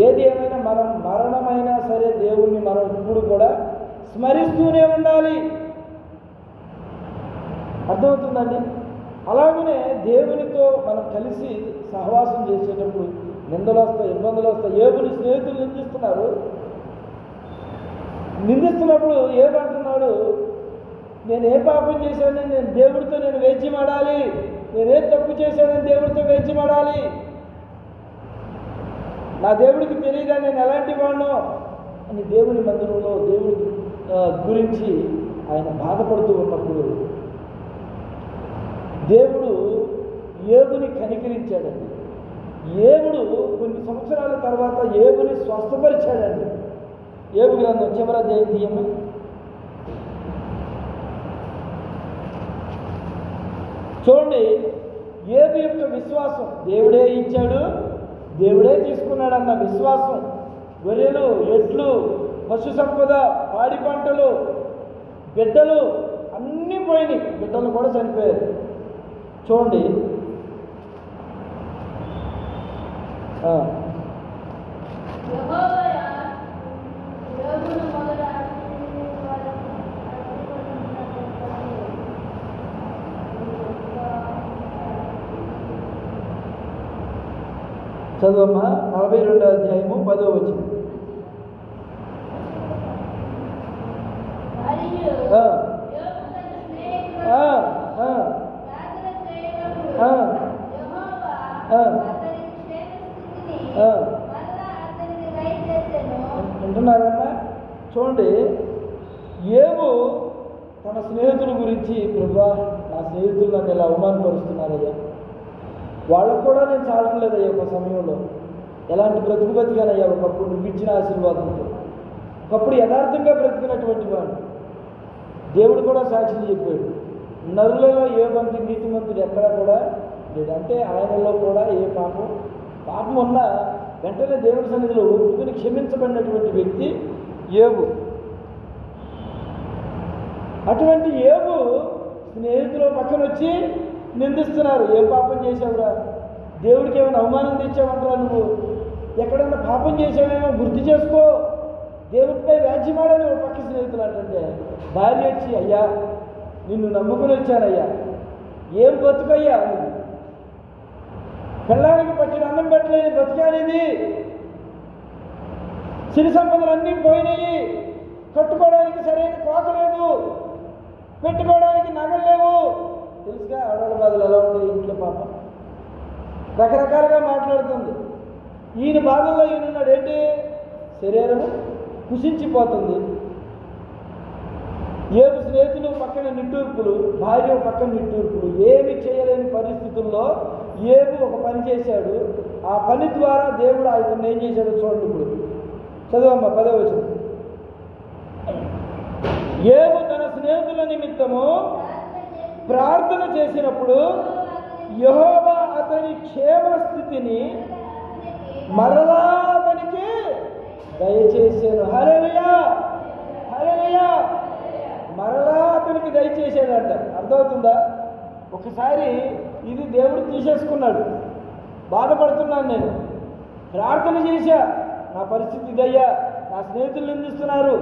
ఏది ఏమైనా మనం మరణమైనా సరే దేవుణ్ణి మనం ఇప్పుడు కూడా స్మరిస్తూనే ఉండాలి. అర్థమవుతుందండి? అలాగనే దేవునితో మనం కలిసి సహవాసం చేసేటప్పుడు నిందలు వస్తాయి, ఇబ్బందులు వస్తాయి. ఏబుని స్నేహితులు నిందిస్తున్నప్పుడు ఏమంటున్నాడు? నేను ఏ పాపం చేశానని నేను దేవుడితో వేద్యమాడాలి, నేనే తప్పు చేశానని దేవుడితో వేద్యమాడాలి, నా దేవుడికి తెలియదా నేను ఎలాంటి వాడినో అని దేవుని మందిరంలో దేవుడి గురించి ఆయన బాధపడుతూ ఉన్నప్పుడు దేవుడు ఏబుని కనికరించాడండి. ఏబుడు కొన్ని సంవత్సరాల తర్వాత ఏబుని స్వస్థపరిచాడండి. ఏబు గ్రంథం చివరి అధ్యాయం తీయమ్మ. చూడండి, ఏబు యొక్క విశ్వాసం, దేవుడే ఇచ్చాడు, దేవుడే తీసుకున్నాడన్న విశ్వాసం, గొర్రెలు, ఎడ్లు, పశు సంపద, పాడి పంటలు, బిడ్డలు అన్నీ పోయినాయి. బిడ్డలు కూడా చనిపోయారు. చూడండి, చదువమ్మా 42వ అధ్యాయము 10వ వచనం. ఆ వింటున్నారన్నా? చూడండి, ఏవో తన స్నేహితుల గురించి, ప్రభా నా స్నేహితులు నన్ను ఇలా అవమానపరుస్తున్నారయ్యా, వాళ్ళకు కూడా నేను చాలటం లేదయ్యా, ఒక సమయంలో ఎలాంటి బ్రతుకు బతికానయ్యా, ఒకప్పుడు నువ్వు ఇచ్చిన ఆశీర్వాదంతో, ఒకప్పుడు యథార్థంగా బ్రతికినటువంటి వాడు. దేవుడు కూడా సాక్షి చెప్పాడు, నరులలో ఏ మంది నీతిమంతుడు ఎక్కడా కూడా లేదు. అంటే ఆయనలో కూడా ఏ పాపం ఉన్నా వెంటనే దేవుడి సన్నిధిలో ఒప్పుకుని క్షమించబడినటువంటి వ్యక్తి యోబు. అటువంటి యోబు స్నేహితులు పక్కన వచ్చి నిందిస్తున్నారు, ఏం పాపం చేసావురా, దేవుడికి ఏమైనా అవమానం తెచ్చావంటరా, నువ్వు ఎక్కడన్నా పాపం చేసావేమో గుర్తు చేసుకో, దేవుడిపై వ్యాజ్యమాడని ఒక పక్క స్నేహితులు అంటే భార్య వచ్చి, అయ్యా నిన్ను నమ్ముకుని వచ్చానయ్యా, ఏం బతుకయ్యా అనేది, పిల్లానికి పట్టిన అన్నం పెట్టలేని బతికానిది, సిరి సంపదలు అన్నీ పోయినాయి, కట్టుకోవడానికి సరైన కోక లేదు, పెట్టుకోవడానికి నగలు లేవు. తెలుసుగా ఆడవాళ్ళ బాధలు ఎలా ఉంటాయి ఇంట్లో, పాపం రకరకాలుగా మాట్లాడుతుంది. ఈయన బాధల్లో ఈయనున్నాడు, ఏంటి శరీరం కుషించిపోతుంది. ఏడు స్నేహితులు పక్కన నిట్టూర్పులు, భార్య పక్కన నిట్టూర్పులు, ఏమి చేయలేని పరిస్థితుల్లో ఏబు ఒక పని చేశాడు. ఆ పని ద్వారా దేవుడు ఆయన ఏం చేశాడు చూడండి. ఇప్పుడు చదువమ్మ 10వ వచనం. ఏబు తన స్నేహితుల నిమిత్తము ప్రార్థన చేసినప్పుడు యెహోవా అతని క్షేమ స్థితిని మరలా అతనికి దయచేసాను. హల్లెలూయా, హల్లెలూయా. మరలా అతనికి దయచేసాడంట. అర్థమవుతుందా? ఒకసారి ఇది దేవుడు తీసేసుకున్నాడు, బాధపడుతున్నాను నేను, ప్రార్థన చేశా, నా పరిస్థితి ఇదయ్యా, నా స్నేహితులు నిందిస్తున్నారు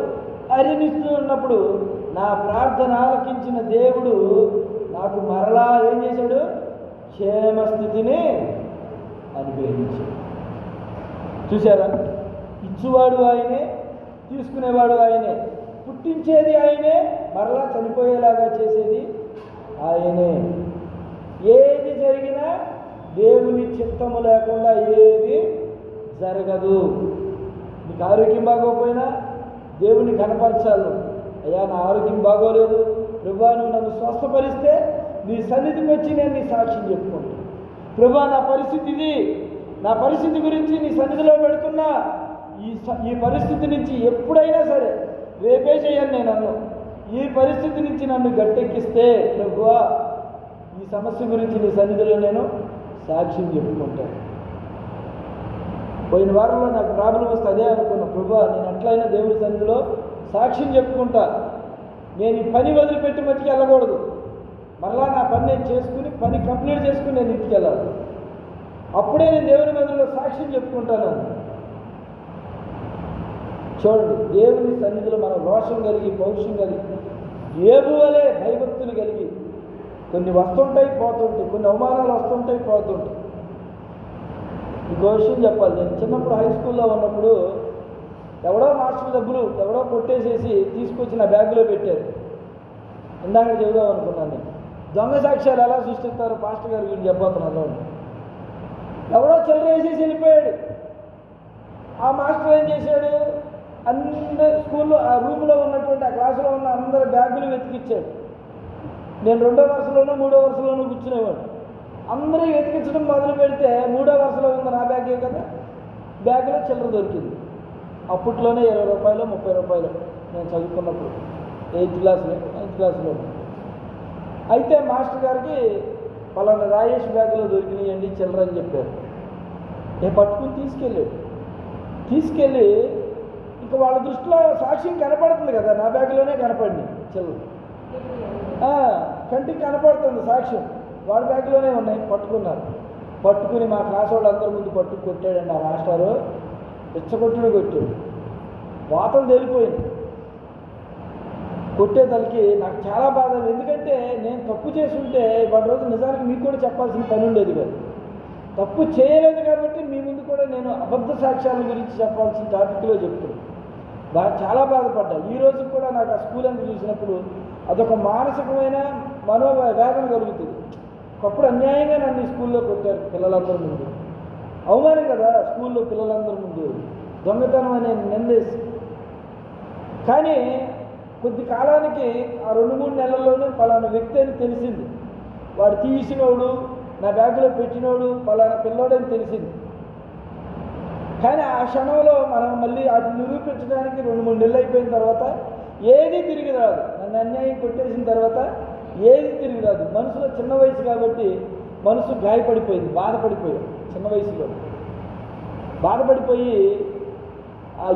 అరినిస్తున్నప్పుడు నా ప్రార్థన ఆలకించిన దేవుడు నాకు మరలా ఏం చేశాడు, క్షేమస్థితిని అనుగ్రహించాడు. చూసారా, ఇచ్చువాడు ఆయనే, తీసుకునేవాడు ఆయనే, పుట్టించేది ఆయనే, మరలా చనిపోయేలాగా చేసేది ఆయనే. ఏది జరిగినా దేవుని చిత్తము లేకుండా ఏది జరగదు. నీకు ఆరోగ్యం బాగోకపోయినా దేవుని కనపరచాలి. అయ్యా నా ఆరోగ్యం బాగోలేదు, ప్రభువా నువ్వు నన్ను స్వస్థపరిస్తే నీ సన్నిధికి వచ్చి నేను నీ సాక్ష్యం చెప్పుకుంటాను. ప్రభువా నా పరిస్థితి ఇది, నా పరిస్థితి గురించి నీ సన్నిధిలో పెడుతున్నా, ఈ పరిస్థితి నుంచి ఎప్పుడైనా సరే రేపే చేయాలి నేను అన్ను, ఈ పరిస్థితి నుంచి నన్ను గట్టెక్కిస్తే ప్రభువా ఈ సమస్య గురించి నీ సన్నిధిలో నేను సాక్ష్యం చెప్పుకుంటాను. పోయిన వారంలో నాకు ప్రాబ్లం వస్తే అదే అనుకున్నా, ప్రభువా నేను ఎట్లయినా దేవుడి సన్నిధిలో సాక్ష్యం చెప్పుకుంటా, నేను ఈ పని వదిలిపెట్టి మట్టికి వెళ్ళకూడదు, మరలా నా పని నేను చేసుకుని పని కంప్లీట్ చేసుకుని నేను ఇంటికి వెళ్ళాలి, అప్పుడే నేను దేవుని మందిరంలో సాక్ష్యం చెప్పుకుంటాను. చూడండి, దేవుని సన్నిధిలో మనం రోషం కలిగి, పౌరుషం కలిగి, ఏబు వలె భయభక్తులు కలిగి, కొన్ని వస్తుంటాయి పోతుంటాయి, కొన్ని అవమానాలు వస్తుంటాయి పోతుంటాయి. ఇంకో విషయం చెప్పాలి, నేను చిన్నప్పుడు హై స్కూల్లో ఉన్నప్పుడు ఎవడో మాస్టర్ డబ్బులు ఎవడో కొట్టేసేసి తీసుకొచ్చి నా బ్యాగులో పెట్టారు. ఇందాక చెబుదాం అనుకున్నాను నేను, దొంగ సాక్ష్యాలు ఎలా సృష్టిస్తారో పాస్టర్ గారు వీళ్ళు చెప్పబోతున్నాను. ఎవడో చిల్లర వేసేసి వెళ్ళిపోయాడు. ఆ మాస్టర్ ఏం చేశాడు, అందరు స్కూల్లో ఆ రూమ్లో ఉన్నటువంటి ఆ క్లాసులో ఉన్న అందరి బ్యాగులు వెతికిచ్చాడు. నేను 2వ వరుసలోనూ 3వ వరుసలోనూ కూర్చునేవాడు. అందరూ వెతికించడం మొదలు పెడితే 3వ వరుసలో ఉన్న నా బ్యాగే కదా, బ్యాగులో చిల్లర దొరికింది. అప్పట్లోనే 20 రూపాయలు 30 రూపాయలు నేను చదువుకున్నప్పుడు 8th క్లాస్లో. అయితే మాస్టర్ గారికి పలానా రాజేష్ బ్యాగులో దొరికినాయండి చిల్లర అని చెప్పారు. నేను పట్టుకుని తీసుకెళ్ళి ఇంకా వాళ్ళ దృష్టిలో సాక్ష్యం కనపడుతుంది కదా, నా బ్యాగులోనే కనపడింది చిల్లర, కంటికి కనపడుతుంది సాక్ష్యం, వాడి బ్యాగ్లోనే ఉన్నాయి. పట్టుకుని మా క్లాస్ వాళ్ళు అందరి ముందు కొట్టాడండి ఆ మాస్టారు, కొట్టాడు, వాతలు తేలిపోయింది. కొట్టేదలికి నాకు చాలా బాధ. ఎందుకంటే నేను తప్పు చేసి ఉంటే వాడి రోజు నిజానికి మీకు కూడా చెప్పాల్సిన పని ఉండేది కాదు. తప్పు చేయలేదు కాబట్టి మీ ముందు కూడా నేను అబద్ధ సాక్ష్యాల గురించి చెప్పాల్సిన టాపిక్లో చెప్తున్నాను. చాలా బాధపడ్డా. ఈ రోజు కూడా నాకు ఆ స్కూల్ అని చూసినప్పుడు అదొక మానసికమైన మనోవేదన కలుగుతుంది. ఒకప్పుడు అన్యాయంగా నన్ను ఈ స్కూల్లో కొట్టారు పిల్లలందరి ముందు. అవమానం కదా స్కూల్లో పిల్లలందరి ముందు దొంగతనం అనే నిందేసి. కానీ కొద్ది కాలానికి ఆ 2-3 నెలల్లోనే పలానా వ్యక్తి అని తెలిసింది. వాడు తీసినోడు, నా బ్యాగులో పెట్టినోడు పలానా పిల్లోడని తెలిసింది. కానీ ఆ క్షణంలో మనం మళ్ళీ అది నిరూపించడానికి 2-3 నెలలు అయిపోయిన తర్వాత ఏదీ తిరిగి రాదు. నన్ను అన్యాయం కొట్టేసిన తర్వాత ఏది తిరిగి రాదు. మనసులో చిన్న వయసు కాబట్టి మనసు గాయపడిపోయింది, బాధపడిపోయాడు. చిన్న వయసులో బాధపడిపోయి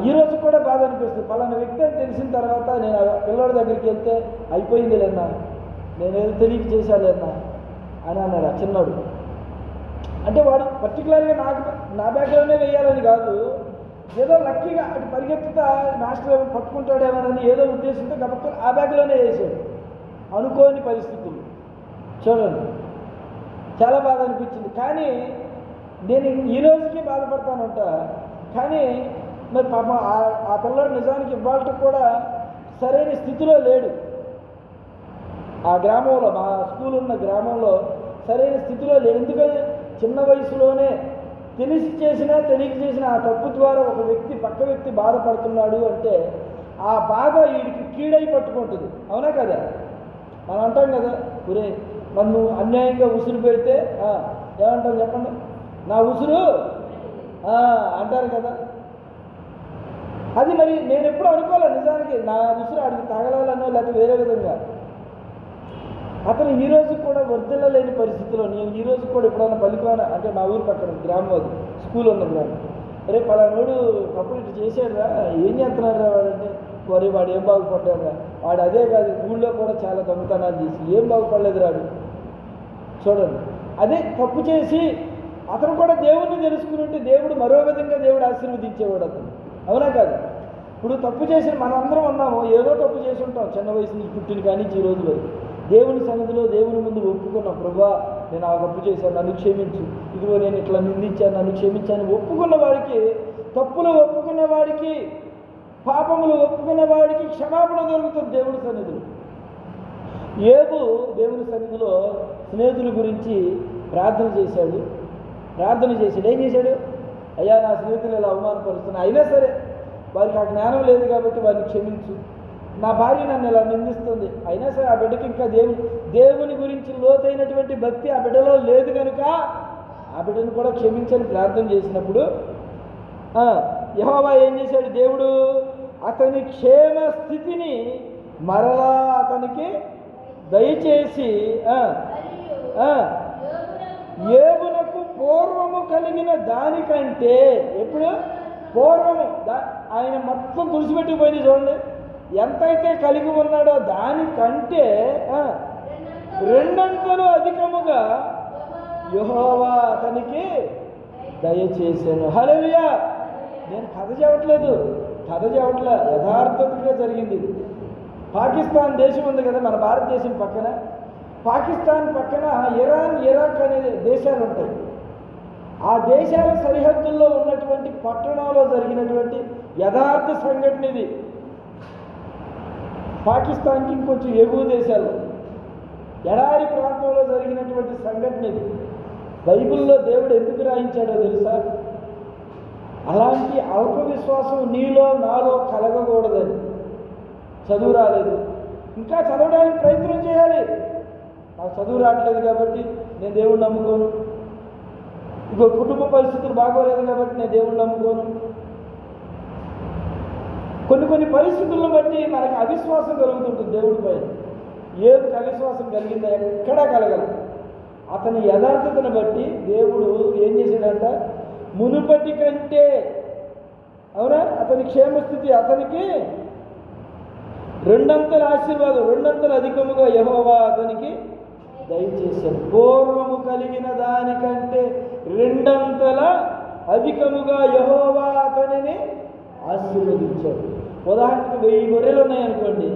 ఈరోజు కూడా బాధ అనిపిస్తుంది. పలానా వ్యక్తి అని తెలిసిన తర్వాత నేను ఆ పిల్లోడి దగ్గరికి వెళ్తే అయిపోయింది లేన్నా, నేనేదో తెలియక చేశాలేన్నా అని అన్నాడు ఆ చిన్నోడు. అంటే వాడు పర్టికులర్గా నా బ్యాగ్లోనే వేయాలని కాదు, ఏదో లక్కీగా అటు పరిగెత్తుతా మాస్టర్ ఏమో పట్టుకుంటాడేమోనని ఏదో ఉద్దేశంతో గబక్క ఆ బ్యాగ్లోనే వేసాడు. అనుకోని పరిస్థితులు చూడండి, చాలా బాధ అనిపించింది. కానీ నేను ఈ రోజుకి బాధపడతానంట. కానీ మరి పాపం ఆ పిల్లోడు నిజానికి ఇవాళ కూడా సరైన స్థితిలో లేడు. ఆ గ్రామంలో, మా స్కూల్ ఉన్న గ్రామంలో సరైన స్థితిలో లేడు. ఎందుకని చిన్న వయసులోనే తెలిసి చేసినా తెలియక చేసిన ఆ తప్పు ద్వారా ఒక వ్యక్తి పక్క వ్యక్తి బాధపడుతున్నాడు అంటే ఆ బాధ వీడికి కీడై పట్టుకుంటుంది. అవునా కదా? మనం అంటాం కదా, ఒరే నన్ను అన్యాయంగా ఉసురు పెడితే ఏమంటాం చెప్పండి, నా ఉసురు అంటారు కదా. అది మరి నేను ఎప్పుడు అనుకోలే నిజానికి నా ఉసురు ఆడికి తగలాలనో లేకపోతే వేరే విధంగా. అతను ఈ రోజు కూడా వర్ధిల్లలేని పరిస్థితిలో, నేను ఈ రోజు కూడా ఎప్పుడైనా పలికాన అంటే మా ఊరు పక్కన గ్రామం, అది స్కూల్ ఉన్న గ్రామం, అరే పలానోడు కప్పుడు ఇటు చేసాడురా, ఏం చేస్తున్నాడు రా వాడంటే, వరే వాడు ఏం బాగుపడ్డాడురా, వాడు అదే కాదు ఊళ్ళో కూడా చాలా దొంగతనాలు చేసి ఏం బాగుపడలేదు రాడు. చూడండి, అదే తప్పు చేసి అతను కూడా దేవుణ్ణి తెలుసుకుని ఉంటే దేవుడు మరో విధంగా దేవుడు ఆశీర్వదించేవాడు అతను. అవునా కాదు? ఇప్పుడు తప్పు చేసిన మనందరం ఉన్నాము, ఏదో తప్పు చేసి ఉంటాం చిన్న వయసు నుంచి పుట్టిన కానీ ఈ రోజు వరకు. దేవుని సన్నిధిలో దేవుని ముందు ఒప్పుకున్నాం, ప్రభువా నేను ఆ తప్పు చేశాను నన్ను క్షమించు, ఇదిగో నేను ఇట్లా నిందించాను నన్ను క్షమించాను ఒప్పుకున్న వాడికి, తప్పులు ఒప్పుకున్న వాడికి, పాపములు ఒప్పుకున్న వాడికి క్షమాపణ దొరుకుతుంది దేవుడి సన్నిధిలో. యోబు దేవుని సన్నిధిలో స్నేహితుల గురించి ప్రార్థన చేశాడు. ఏం చేశాడు? అయ్యా నా స్నేహితులు ఇలా అవమానపరుస్తున్నా, అయినా సరే వారికి ఆ జ్ఞానం లేదు కాబట్టి వారిని క్షమించు. నా భార్య నన్ను ఇలా నిందిస్తుంది, అయినా సరే ఆ బిడ్డకి ఇంకా దేవుని గురించి లోతైనటువంటి భక్తి ఆ బిడ్డలో లేదు కనుక ఆ బిడ్డను కూడా క్షమించని ప్రార్థన చేసినప్పుడు యెహోవా ఏం చేశాడు? దేవుడు అతని క్షేమ స్థితిని మరలా అతనికి దయచేసి యోబునకు పూర్వము కలిగిన దానికంటే, ఎప్పుడు పూర్వము ఆయన మొత్తం తుడిచిపెట్టిపోయింది చూడండి, ఎంతైతే కలిగి ఉన్నాడో దానికంటే 2 అంతలు అధికముగా యెహోవా అతనికి దయచేశాను. హల్లెలూయా. నేను కథ చెప్పట్లే, యథార్థతగా జరిగింది. పాకిస్తాన్ దేశం ఉంది కదా మన భారతదేశం పక్కన, పాకిస్తాన్ పక్కన ఇరాన్, ఇరాక్ అనే దేశాలు ఉంటాయి. ఆ దేశాల సరిహద్దుల్లో ఉన్నటువంటి పట్టణంలో జరిగినటువంటి యథార్థ సంఘటన ఇది. పాకిస్తాన్కి ఇంకొంచెం ఎగువ దేశాల్లో ఎడారి ప్రాంతంలో జరిగినటువంటి సంఘటన ఇది. బైబిల్లో దేవుడు ఎందుకు రాయించాడో తెలుసా? అలాంటి అల్ప విశ్వాసం నీలో నాలో కలగకూడదని. చదువు రాలేదు, ఇంకా చదవడానికి ప్రయత్నం చేయాలి. నాకు చదువు రావట్లేదు కాబట్టి నేను దేవుడిని నమ్ముకోను, ఇంకో కుటుంబ పరిస్థితులు బాగోలేదు కాబట్టి నేను దేవుడిని నమ్ముకోను. కొన్ని పరిస్థితులను బట్టి మనకి అవిశ్వాసం కలుగుతుంటుంది దేవుడి పైన. యోబుకి అవిశ్వాసం కలిగిందా? ఎక్కడా కలగల. అతని యథార్థతను బట్టి దేవుడు ఏం చేశాడంట? మునుపటి కంటే, అవునా, అతని క్షేమస్థితి అతనికి 2 అంతల ఆశీర్వాదం, 2 అంతలు అధికముగా యెహోవా అతనికి దయచేశాడు. పూర్వము కలిగిన దానికంటే 2 అంతల అధికముగా యెహోవా అతనిని ఆశీర్వదించాడు. ఉదాహరణకు 1000 గొర్రెలు ఉన్నాయనుకోండి,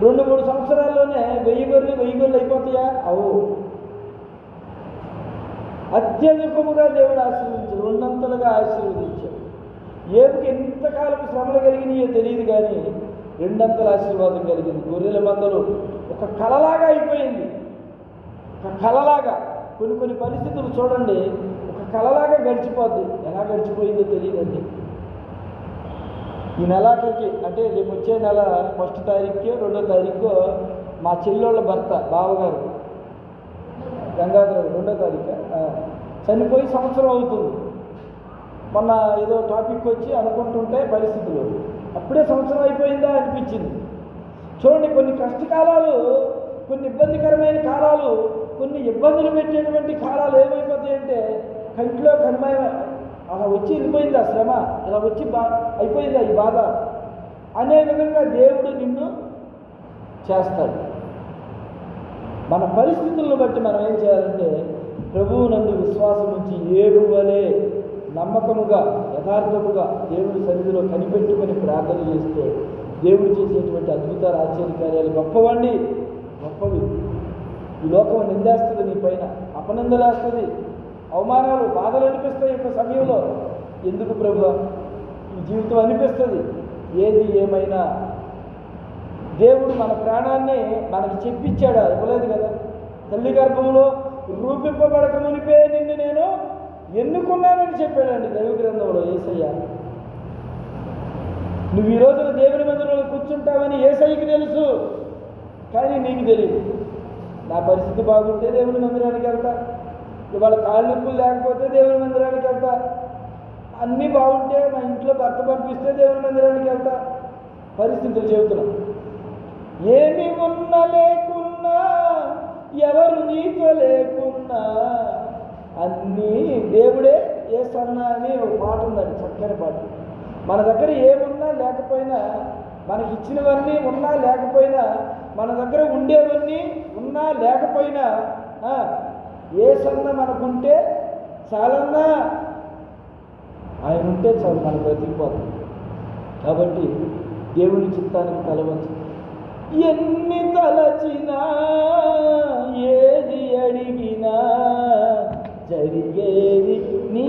2-3 సంవత్సరాల్లోనే 1000 గొర్రెలు అయిపోతాయా? అవు. అత్యధికముగా దేవుడు ఆశీర్వదించాడు, 2 అంతలుగా ఆశీర్వదించాడు. యోబుకి ఎంతకాలం శ్రమలు కలిగినాయో తెలియదు కానీ 2 అంతల ఆశీర్వాదం కలిగింది. గొర్రెల మందలు ఒక కలలాగా అయిపోయింది, ఒక కలలాగా. కొన్ని పరిస్థితులు చూడండి, ఒక కలలాగా గడిచిపోద్ది. ఎలా గడిచిపోయిందో తెలియదండి. ఈ నెలాఖరికి అంటే రేపు వచ్చే నెల 1వ తారీఖు 2వ తారీఖు మా చెల్లెళ్ళ భర్త బావగారు గంగాధర 2వ తారీఖు చనిపోయి సంవత్సరం అవుతుంది. మొన్న ఏదో టాపిక్ వచ్చి అనుకుంటుంటే పరిస్థితులు అప్పుడే సంవత్సరం అయిపోయిందా అనిపించింది. చూడండి, కొన్ని కష్టకాలాలు, కొన్ని ఇబ్బందికరమైన కాలాలు, కొన్ని ఇబ్బందులు పెట్టేటువంటి కాలాలు ఏమైపోతాయంటే కంటిలో కన్మయ అలా వచ్చి వెళ్ళిపోయింది. ఆ శ్రమ అలా వచ్చి అయిపోయిందా ఈ బాధ అనే విధంగా దేవుడు నిన్ను చేస్తాడు. మన పరిస్థితులను బట్టి మనం ఏం చేయాలంటే ప్రభువునందు విశ్వాసం ఉంచి ఏరువలే నమ్మకముగా యథార్థముగా దేవుడి సన్నిధిలో కనిపెట్టుకొని ప్రార్థన చేస్తే దేవుడు చేసేటువంటి అద్భుతాలు ఆశ్చర్యకార్యాలు గొప్పవండి, గొప్పవి. ఈ లోకం నిందేస్తుంది, నీ పైన అపనిందలేస్తుంది, అవమానాలు బాధలు అనిపిస్తాయి. యొక్క సమయంలో ఎందుకు ప్రభు ఈ జీవితం అనిపిస్తుంది. ఏది ఏమైనా దేవుడు మన ప్రాణాన్ని మనకి చెప్పించాడా? ఇవ్వలేదు కదా. తల్లి గర్భంలో రూపింపబడక మునిపే నిన్ను నేను ఎన్నుకున్నానని చెప్పాడండి దైవ గ్రంథంలో యేసయ్య. నువ్వు ఈ రోజున దేవుని మందిరంలో కూర్చుంటావని యేసయ్యకి తెలుసు, కానీ నీకు తెలియదు. నా పరిస్థితి బాగుంటే దేవుని మందిరానికి వెళ్తా, ఇవాళ కాళ్ళు నొప్పులు లేకపోతే దేవుని మందిరానికి వెళ్తా, అన్నీ బాగుంటే మా ఇంట్లో భర్త పంపిస్తే దేవుని మందిరానికి వెళ్తా. పరిస్థితులు చెబుతున్నాం. ఏమి ఉన్నా లేకున్నా, ఎవరు నీతో లేకున్నా అన్నీ దేవుడే యేసన్న అని ఒక పాట ఉందండి, చక్కని పాట. మన దగ్గర ఏమున్నా లేకపోయినా, మనకి ఇచ్చినవన్నీ ఉన్నా లేకపోయినా, మన దగ్గర ఉండేవన్నీ ఉన్నా లేకపోయినా యేసన్న మనకుంటే చాలన్నా, ఆయన ఉంటే చాలు, మన బ్రతికిపోతుంది. కాబట్టి దేవుని చిత్తానికి తలవంచి ఎన్ని తలచినా ఏది అడిగినా జరిగేది నీ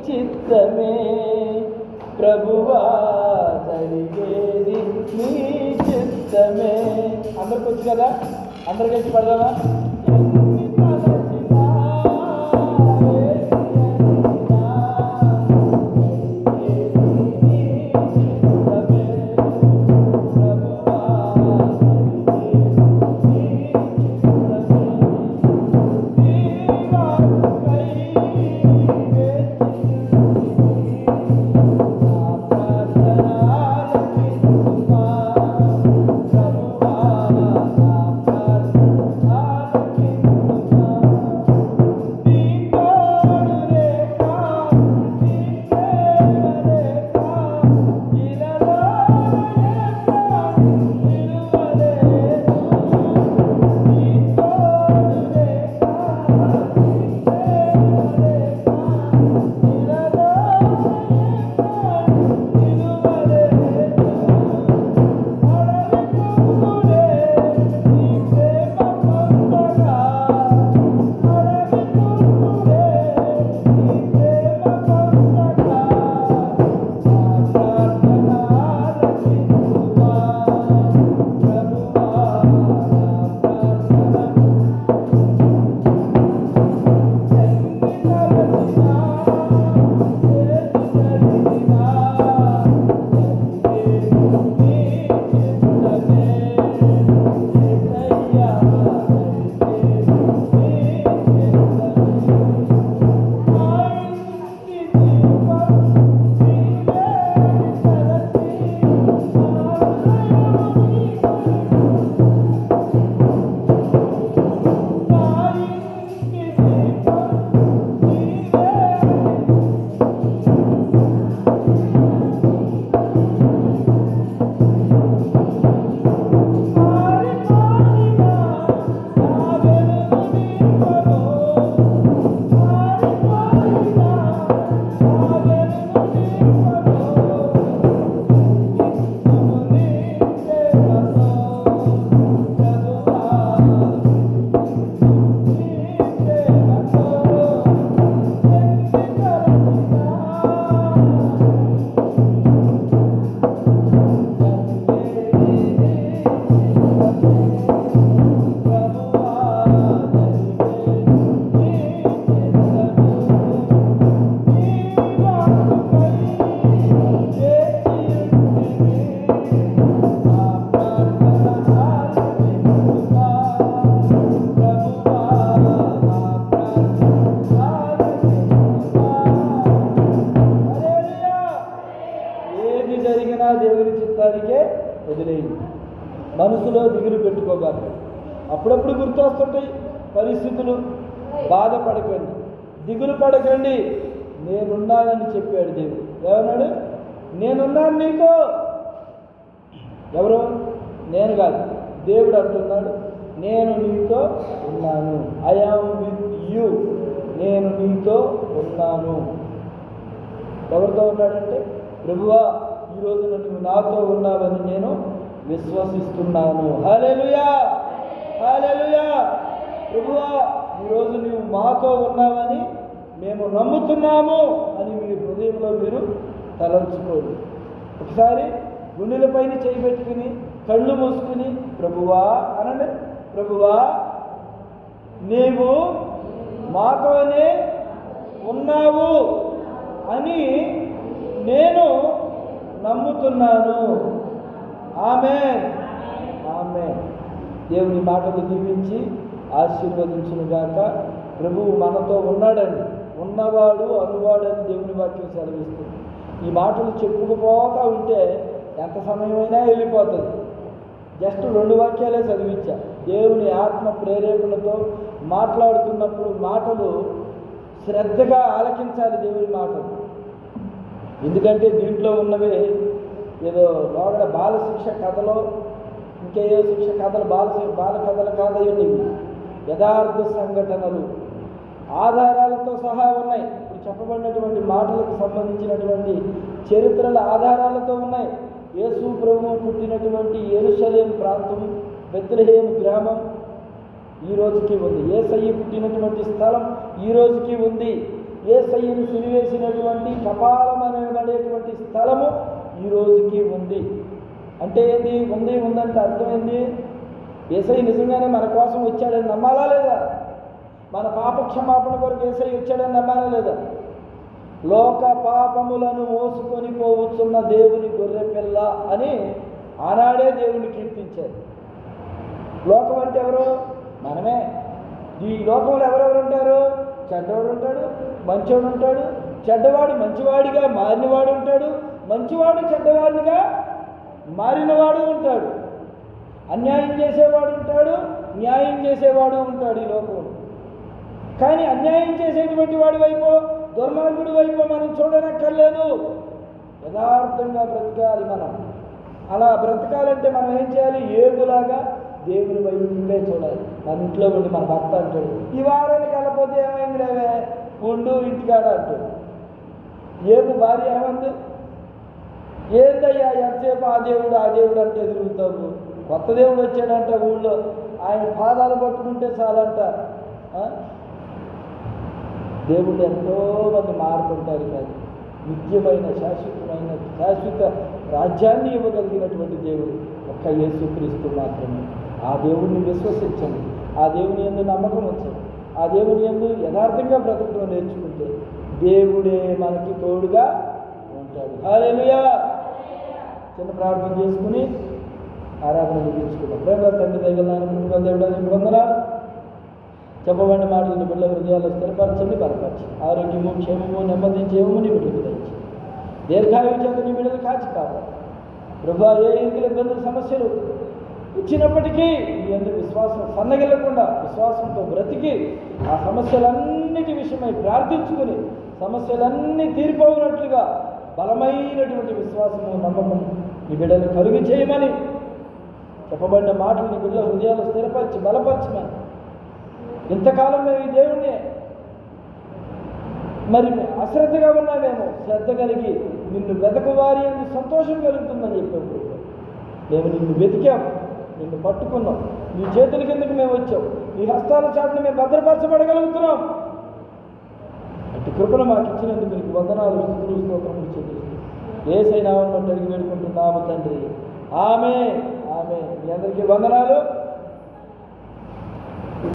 చిత్తమే ప్రభువా, జరిగేది నీ చిత్తమే. అందరికి వచ్చు కదా, అందరికి వచ్చి పడదామా? వదిలేయండి. మనసులో దిగులు పెట్టుకోబాక. అప్పుడప్పుడు గుర్తొస్తుంటాయి పరిస్థితులు, బాధపడకండి, దిగులు పడకండి. నేనున్నానని చెప్పాడు దేవుడు. ఏమన్నాడు? నేనున్నాను నీతో. ఎవరు? నేను కాదు, దేవుడు అంటున్నాడు, నేను నీతో ఉన్నాను. I am with you. నేను నీతో ఉన్నాను. ఎవరితో ఉన్నాడంటే, ప్రభువా ఈరోజు నువ్వు నాతో ఉన్నావని నేను విశ్వసిస్తున్నాను. హల్లెలూయా, హల్లెలూయా. ప్రభువా ఈరోజు నువ్వు మాతో ఉన్నావని మేము నమ్ముతున్నాము అని మీ హృదయంలో మీరు తలంచుకోండి. ఒకసారి గుండెలపైన చేయి పెట్టుకుని కళ్ళు మూసుకుని ప్రభువా అనండి. ప్రభువా నీవు మాతోనే ఉన్నావు అని నేను నమ్ముతున్నాను. ఆమేన్, ఆమేన్. దేవుని మాటలు దీవించి ఆశీర్వదించునుగాక. ప్రభువు మనతో ఉన్నాడండి, ఉన్నవాడు అనువాడని దేవుని వాక్యం సెలవిస్తుంది. ఈ మాటలు చెప్పుకుపోతా ఉంటే ఎంత సమయమైనా వెళ్ళిపోతుంది. జస్ట్ 2 వాక్యాలే చదివించా. దేవుని ఆత్మ ప్రేరేపణతో మాట్లాడుతున్నప్పుడు మాటలు శ్రద్ధగా ఆలకించాలి దేవుని మాటలు. ఎందుకంటే దీంట్లో ఉన్నవే ఏదో లోగడ బాల శిక్ష కథలో ఇంకేయో శిక్ష కథలు, బాల కథలు కాదయ్యండి. యథార్థ సంఘటనలు ఆధారాలతో సహా ఉన్నాయి. ఇప్పుడు చెప్పబడినటువంటి మాటలకు సంబంధించినటువంటి చరిత్రల ఆధారాలతో ఉన్నాయి. యేసు ప్రభువు పుట్టినటువంటి యెరూషలేము ప్రాంతం, బెత్లెహేము గ్రామం ఈ రోజుకి ఉంది. యేసయ్య పుట్టినటువంటి స్థలం ఈ రోజుకి ఉంది. యేసయ్యను సిరివేసినటువంటి కపాలం అనబడేటువంటి స్థలము ఈ రోజుకి ఉంది. అంటే ఏంది? ఉందంటే అర్థమైంది, యేసయ్య నిజంగానే మన కోసం వచ్చాడని నమ్మాలా లేదా? మన పాప క్షమాపణ కొరకు యేసయ్య వచ్చాడని నమ్మాలా లేదా? లోక పాపములను మోసుకొని పోవచ్చున్న దేవుని గొర్రె పిల్ల అని ఆనాడే దేవుని కీర్తించారు. లోకం అంటే ఎవరు? మనమే. ఈ లోకంలో ఎవరెవరు ఉంటారు? చెడ్డవాడు ఉంటాడు, మంచివాడు ఉంటాడు. చెడ్డవాడు మంచివాడిగా మారినవాడు ఉంటాడు, మంచివాడు చెడ్డవాడిగా మారినవాడు ఉంటాడు. అన్యాయం చేసేవాడు ఉంటాడు, న్యాయం చేసేవాడు ఉంటాడు ఈ లోకంలో. కానీ అన్యాయం చేసేటువంటి వాడి వైపు, దుర్మార్గుడి వైపు మనం చూడనక్కర్లేదు. యథార్థంగా బ్రతకాలి మనం. అలా బ్రతకాలంటే మనం ఏం చేయాలి? ఏగులాగా దేవుని వైపే చూడాలి. మన ఇంట్లో ఉండి మన భర్త అంటాడు, ఈ వారానికి వెళ్ళకపోతే ఏమైంది లేవే, ఉండు ఇంటికాడ అంటాడు. ఏగు భార్య ఏమంది? ఏందయ్యా ఎంతసేపు ఆ దేవుడు అంటే ఎదురుగుతావు, కొత్త దేవుడు వచ్చాడంట ఊళ్ళో, ఆయన పాదాలు పట్టుకుంటే చాలంట. దేవుళ్ళు ఎంతోమంది మారుతుంటారు, కానీ నిత్యమైన శాశ్వత రాజ్యాన్ని ఇవ్వగలిగినటువంటి దేవుడు ఒక్క యేసుక్రీస్తు మాత్రమే. ఆ దేవుడిని విశ్వసించండి, ఆ దేవుని యందు నమ్మకం ఉంచండి, ఆ దేవుని యందు యథార్థంగా బ్రతకడం నేర్చుకుంటే దేవుడే మనకి తోడుగా ఉంటాడు. హల్లెలూయా. చిన్న ప్రార్థన చేసుకుని ఆరాధన ముగించుకుందాం. ప్రేమ తండ్రి దగ్గర దేవుడానికి వందనాలు. చెప్పబడిన మాటలను బిడ్డల హృదయాల్లో స్థిరపరచండి, బలపరచండి. ఆరోగ్యము, క్షేమము, నెమ్మది చేయము నీ బిడ్డలకు దయచేయండి. దీర్ఘాయువు చేత నీ బిడ్డలు కాచి కావాలి. ప్రభువా, ఏ ఇందులో ఇబ్బందులు సమస్యలు వచ్చినప్పటికీ నీ ఎందుకు విశ్వాసం సన్నగిల్లకుండా విశ్వాసంతో బ్రతికి ఆ సమస్యలన్నిటి విషయమై ప్రార్థించుకుని సమస్యలన్నీ తీరిపోయినట్లుగా బలమైనటువంటి విశ్వాసము, నమ్మకం నీ బిడ్డలు కలుగు చేయమని చెప్పబడిన మాటలు నీ బిడ్డల హృదయాలు స్థిరపరిచి బలపరచమని. ఇంతకాలం మేము ఈ దేవుణ్ణి మరి అశ్రద్ధగా ఉన్నామేమో, శ్రద్ధ కలిగి నిన్ను వెతకవారి అని సంతోషం కలుగుతుందని చెప్పాము. మేము నిన్ను వెతికాం, నిన్ను పట్టుకున్నాం, నీ చేతుల కిందకు మేము వచ్చాం, నీ హస్తాల చాటును మేము భద్రపరచబడగలుగుతున్నాం. అటు కృపను మాకు ఇచ్చినందుకు మీకు వందనాలు, స్తుతులు, స్తోత్రములు చెల్లిస్తున్నాం. యేసయ్య నామమున అడిగి వేడుకుంటున్నాము తండ్రి. ఆమేన్, ఆమేన్. మీ అందరికీ వందనాలు.